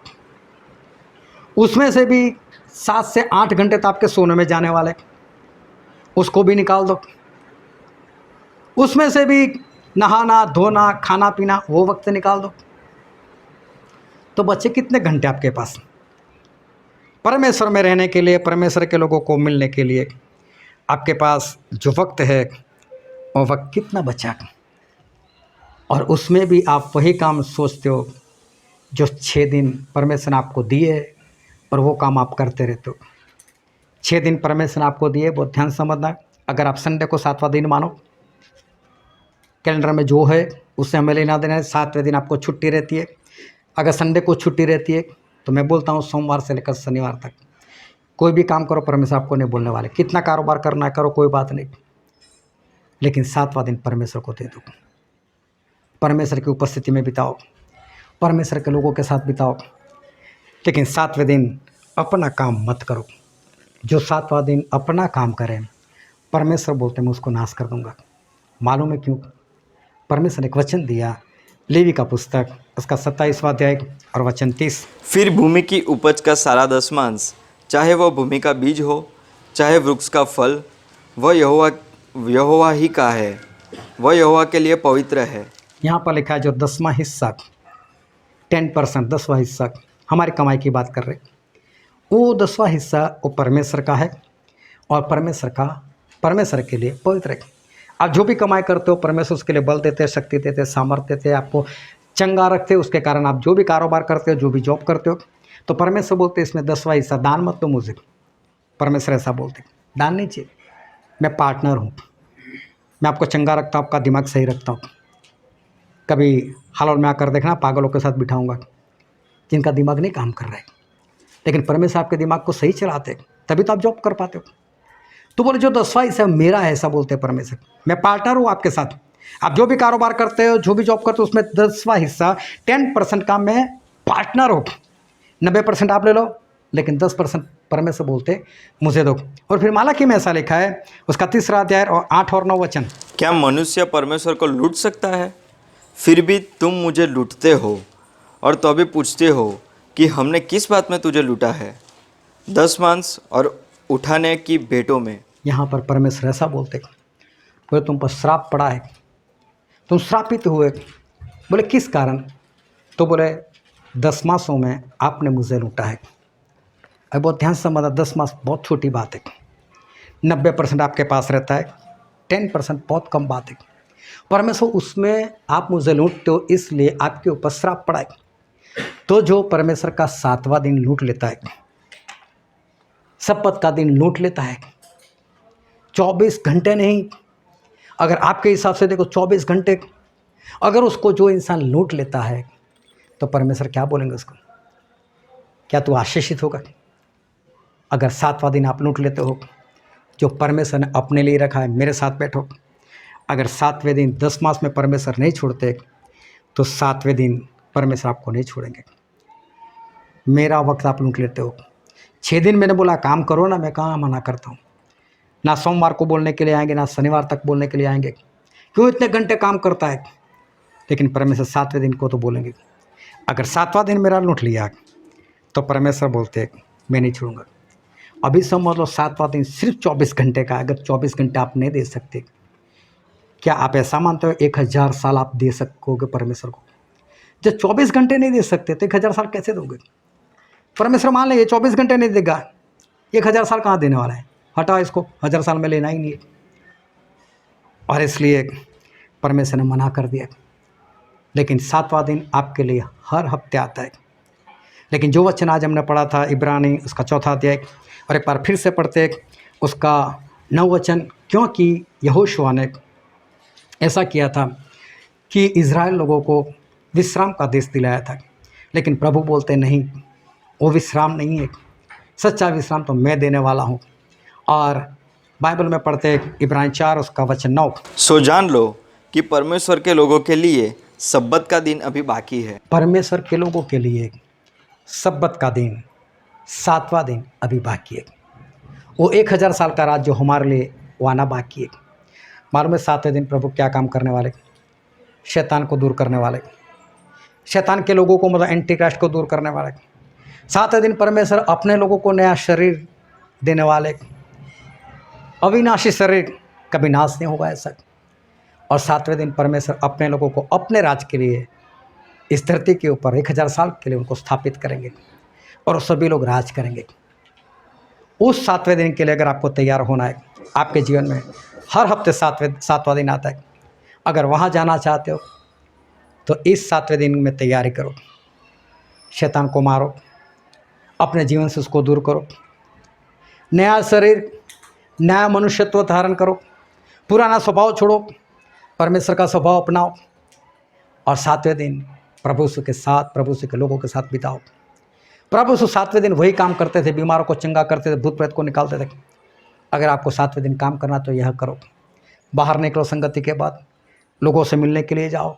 उसमें से भी 7 से 8 घंटे तो आपके सोने में जाने वाले, उसको भी निकाल दो। उसमें से भी नहाना धोना खाना पीना वो वक्त निकाल दो, तो बच्चे कितने घंटे आपके पास परमेश्वर में रहने के लिए, परमेश्वर के लोगों को मिलने के लिए आपके पास जो वक्त है वो वक्त कितना बचा। और उसमें भी आप वही काम सोचते हो जो 6 दिन परमेश्वर ने आपको दिए और वो काम आप करते रहते हो। 6 दिन परमेश्वर ने आपको दिए, बहुत ध्यान समझना। अगर आप संडे को 7वां दिन मानो, कैलेंडर में जो है उससे हमें लेना देना है। 7वें दिन आपको छुट्टी रहती है। अगर संडे को छुट्टी रहती है तो मैं बोलता हूँ सोमवार से लेकर शनिवार तक कोई भी काम करो, परमेश्वर आपको नहीं बोलने वाले। कितना कारोबार करना है करो, कोई बात नहीं, लेकिन 7वां दिन परमेश्वर को दे दो। परमेश्वर की उपस्थिति में बिताओ, परमेश्वर के लोगों के साथ बिताओ। लेकिन 7वें दिन अपना काम मत करो। जो 7वां दिन अपना काम करे, परमेश्वर बोलते मैं उसको नाश कर दूंगा। मालूम है क्यों? परमेश्वर ने एक वचन दिया, लेवी का पुस्तक उसका 27वां अध्याय और वचन 30। फिर भूमि की उपज का सारा दसमांश, चाहे वह भूमि का बीज हो चाहे वृक्ष का फल, वह यहोवा ही का है, वह यहोवा के लिए पवित्र है। यहाँ पर लिखा है जो 10वां हिस्सा, 10%, 10वां हिस्सा हमारी कमाई की बात कर रहे, वो 10वां हिस्सा वो परमेश्वर का है और परमेश्वर के लिए पवित्र है। आप जो भी कमाई करते हो परमेश्वर उसके लिए बल देते, शक्ति देते, सामर्थ्य देते, आपको चंगा रखते। उसके कारण आप जो भी कारोबार करते हो, जो भी जॉब करते हो, तो परमेश्वर बोलते इसमें 10वां हिस्सा दान मत दो मुझे। परमेश्वर ऐसा बोलते, दान नहीं चाहिए, मैं पार्टनर हूँ, मैं आपको चंगा रखता हूँ, आपका दिमाग सही रखता हूँ। कभी हाल में आकर देखना, पागलों के साथ बिठाऊंगा जिनका दिमाग नहीं काम कर रहा है, लेकिन परमेश्वर आपके दिमाग को सही चलाते, तभी तो आप जॉब कर पाते हो। तो बोले जो 10वां हिस्सा मेरा है, ऐसा बोलते हैं परमेश्वर। मैं पार्टनर हूँ आपके साथ, आप जो भी कारोबार करते हो, जो भी जॉब करते हो, उसमें 10वां हिस्सा 10% का मैं पार्टनर हूँ। 90% आप ले लो, लेकिन 10% परमेश्वर बोलते मुझे दो। और फिर मालाकी में ऐसा लिखा है उसका 3रा अध्याय और 8 और 9 वचन, क्या मनुष्य परमेश्वर को लूट सकता है? फिर भी तुम मुझे लूटते हो और तो भी पूछते हो कि हमने किस बात में तुझे लूटा है? दसमांश और उठाने की भेंटों में। यहाँ पर परमेश्वर ऐसा बोलते, बोले तुम पर श्राप पड़ा है, तुम श्रापित हुए। बोले किस कारण? तो बोले 10 मासों में आपने मुझे लूटा है। अब बहुत ध्यान से समझना, 10 मास बहुत छोटी बात है। 90% आपके पास रहता है, 10% बहुत कम बात है। परमेश्वर उसमें आप मुझे लूटते हो, इसलिए आपके ऊपर श्राप पड़ा है। तो जो परमेश्वर का 7वां दिन लूट लेता है, सब्बत का दिन लूट लेता है, 24 घंटे नहीं, अगर आपके हिसाब से देखो 24 घंटे अगर उसको जो इंसान लूट लेता है तो परमेश्वर क्या बोलेंगे उसको? क्या तू आशीषित होगा? अगर 7वां दिन आप लूट लेते हो जो परमेश्वर ने अपने लिए रखा है, मेरे साथ बैठो, अगर 7वें दिन 10 मास में परमेश्वर नहीं छोड़ते तो 7वें दिन परमेश्वर आपको नहीं छोड़ेंगे। मेरा वक्त आप लूट लेते हो। 6 दिन मैंने बोला काम करो ना, मैं कहाँ मना करता हूँ। ना सोमवार को बोलने के लिए आएंगे, ना शनिवार तक बोलने के लिए आएंगे, क्यों इतने घंटे काम करता है। लेकिन परमेश्वर 7वें दिन को तो बोलेंगे। अगर 7वां दिन मेरा लूट लिया तो परमेश्वर बोलते हैं मैं नहीं छोड़ूंगा। अभी समझ लो 7वां दिन सिर्फ 24 घंटे का। अगर 24 घंटे आप नहीं दे सकते, क्या आप ऐसा मानते हो 1000 साल आप दे सकोगे परमेश्वर को? जब 24 घंटे नहीं दे सकते तो 1000 साल कैसे दोगे? परमेश्वर मान ले 24 घंटे नहीं देगा, 1000 साल कहाँ देने वाला है? हटाओ इसको, 1000 साल में लेना ही नहीं है। और इसलिए परमेश्वर ने मना कर दिया। लेकिन 7वां दिन आपके लिए हर हफ्ते आता है। लेकिन जो वचन आज हमने पढ़ा था इब्रानी उसका 4वां अध्याय, और एक बार फिर से पढ़ते उसका 9 वचन, क्योंकि यहोशुआ ने ऐसा किया था कि इज़राइल लोगों को विश्राम का देश दिलाया था। लेकिन प्रभु बोलते नहीं, वो विश्राम नहीं है, सच्चा विश्राम तो मैं देने वाला हूँ। और बाइबल में पढ़ते इब्रानी 4 उसका वचन 9, सो जान लो कि परमेश्वर के लोगों के लिए सब्बत का दिन अभी बाकी है। परमेश्वर के लोगों के लिए सब्बत का दिन 7वां दिन अभी बाकी है। वो 1000 साल का राज जो हमारे लिए वो आना बाकी है। मालूम है 7वें दिन प्रभु क्या काम करने वाले? शैतान को दूर करने वाले, शैतान के लोगों को, मतलब एंटी क्राइस्ट को दूर करने वाले। 7वें दिन परमेश्वर अपने लोगों को नया शरीर देने वाले, अविनाशी शरीर, कभी नाश नहीं होगा ऐसा। और 7वें दिन परमेश्वर अपने लोगों को अपने राज के लिए इस धरती के ऊपर 1000 साल के लिए उनको स्थापित करेंगे और सभी लोग राज करेंगे। उस 7वें दिन के लिए अगर आपको तैयार होना है, आपके जीवन में हर हफ्ते 7वां दिन आता है, अगर वहाँ जाना चाहते हो तो इस 7वें दिन में तैयारी करो। शैतान को मारो, अपने जीवन से उसको दूर करो, नया शरीर, नया मनुष्यत्व धारण करो, पुराना स्वभाव छोड़ो, परमेश्वर का स्वभाव अपनाओ और 7वें दिन प्रभु यीशु के साथ, प्रभु यीशु के लोगों के साथ बिताओ। प्रभु यीशु 7वें दिन वही काम करते थे, बीमारों को चंगा करते थे, भूत प्रेत को निकालते थे। अगर आपको 7वें दिन काम करना तो यह करो। बाहर निकलो, संगति के बाद लोगों से मिलने के लिए जाओ,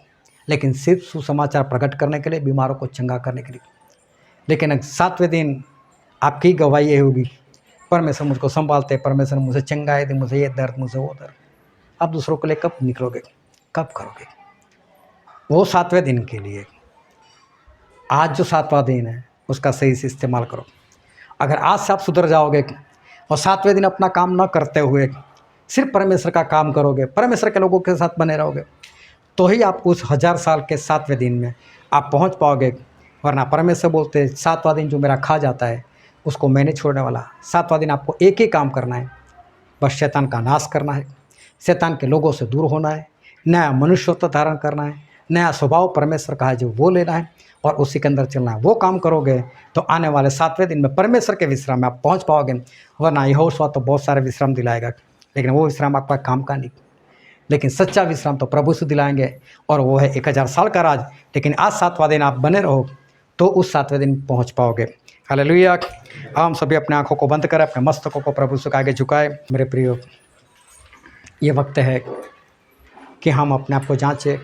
लेकिन सिर्फ सुसमाचार प्रकट करने के लिए, बीमारों को चंगा करने के लिए। लेकिन 7वें दिन आपकी गवाही ये होगी, परमेश्वर मुझको संभालते, परमेश्वर ने मुझे चंगाए थे, मुझे ये दर्द, मुझे वो दर्द। आप दूसरों के लिए कब निकलोगे, कब करोगे? वो 7वें दिन के लिए, आज जो 7वां दिन है उसका सही से इस्तेमाल करो। अगर आज से आप सुधर जाओगे और 7वें दिन अपना काम न करते हुए सिर्फ परमेश्वर का काम करोगे, परमेश्वर के लोगों के साथ बने रहोगे, तो ही आप उस 1000 साल के 7वें दिन में आप पहुंच पाओगे। वरना परमेश्वर बोलते 7वां दिन जो मेरा खा जाता है उसको मैं नहीं छोड़ने वाला। 7वां दिन आपको एक ही काम करना है, बस शैतान का नाश करना है, शैतान के लोगों से दूर होना है, नया मनुष्यत्व धारण करना है, नया स्वभाव परमेश्वर का है जो वो लेना है और उसी के अंदर चलना है। वो काम करोगे तो आने वाले 7वें दिन में परमेश्वर के विश्राम में आप पहुंच पाओगे। वरना यहोशुआ तो बहुत सारे विश्राम दिलाएगा, लेकिन वो विश्राम आपका काम का नहीं। लेकिन सच्चा विश्राम तो प्रभु से दिलाएंगे और वो है 1000 साल का राज। लेकिन आज 7वां दिन आप बने रहो तो उस 7वें दिन पहुँच पाओगे। हालेलुया। हम सभी अपने आँखों को बंद करें, अपने मस्तकों को प्रभु से आगे झुकाए। मेरे प्रियो, ये वक्त है कि हम अपने आप को जांचें,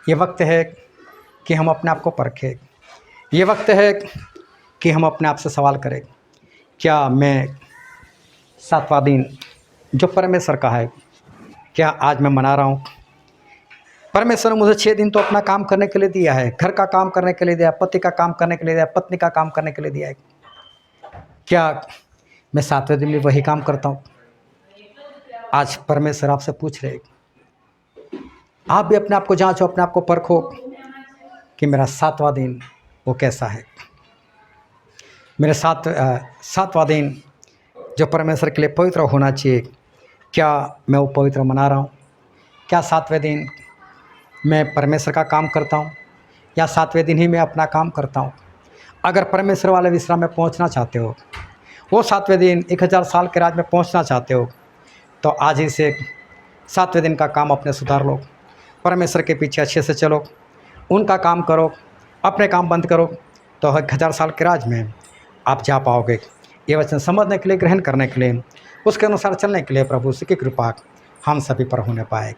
ये वक्त है कि हम अपने आप को परखें, ये वक्त है कि हम अपने आप से सवाल करें, क्या मैं 7वां दिन जो परमेश्वर का है क्या आज मैं मना रहा हूँ? परमेश्वर ने मुझे 6 दिन तो अपना काम करने के लिए दिया है, घर का काम करने के लिए दिया, पति का काम करने के लिए दिया, पत्नी का काम करने के लिए दिया है। क्या मैं 7वें दिन में वही काम करता हूँ? आज परमेश्वर आपसे पूछ रहे, आप भी अपने आप को जांचो, अपने आप को परखो कि मेरा 7वां दिन वो कैसा है। मेरे 7वां दिन जो परमेश्वर के लिए पवित्र होना चाहिए, क्या मैं वो पवित्र मना रहा हूँ? क्या 7वें दिन मैं परमेश्वर का काम करता हूँ या 7वें दिन ही मैं अपना काम करता हूँ। अगर परमेश्वर वाले विश्राम में पहुँचना चाहते हो, वो 7वें दिन 1000 साल के राज में पहुँचना चाहते हो, तो आज ही से 7वें दिन का काम अपने सुधार लो, परमेश्वर के पीछे अच्छे से चलो, उनका काम करो, अपने काम बंद करो, तो 1000 साल के राज में आप जा पाओगे। ये वचन समझने के लिए, ग्रहण करने के लिए, उसके अनुसार चलने के लिए प्रभु की कृपा हम सभी पर होने पाए।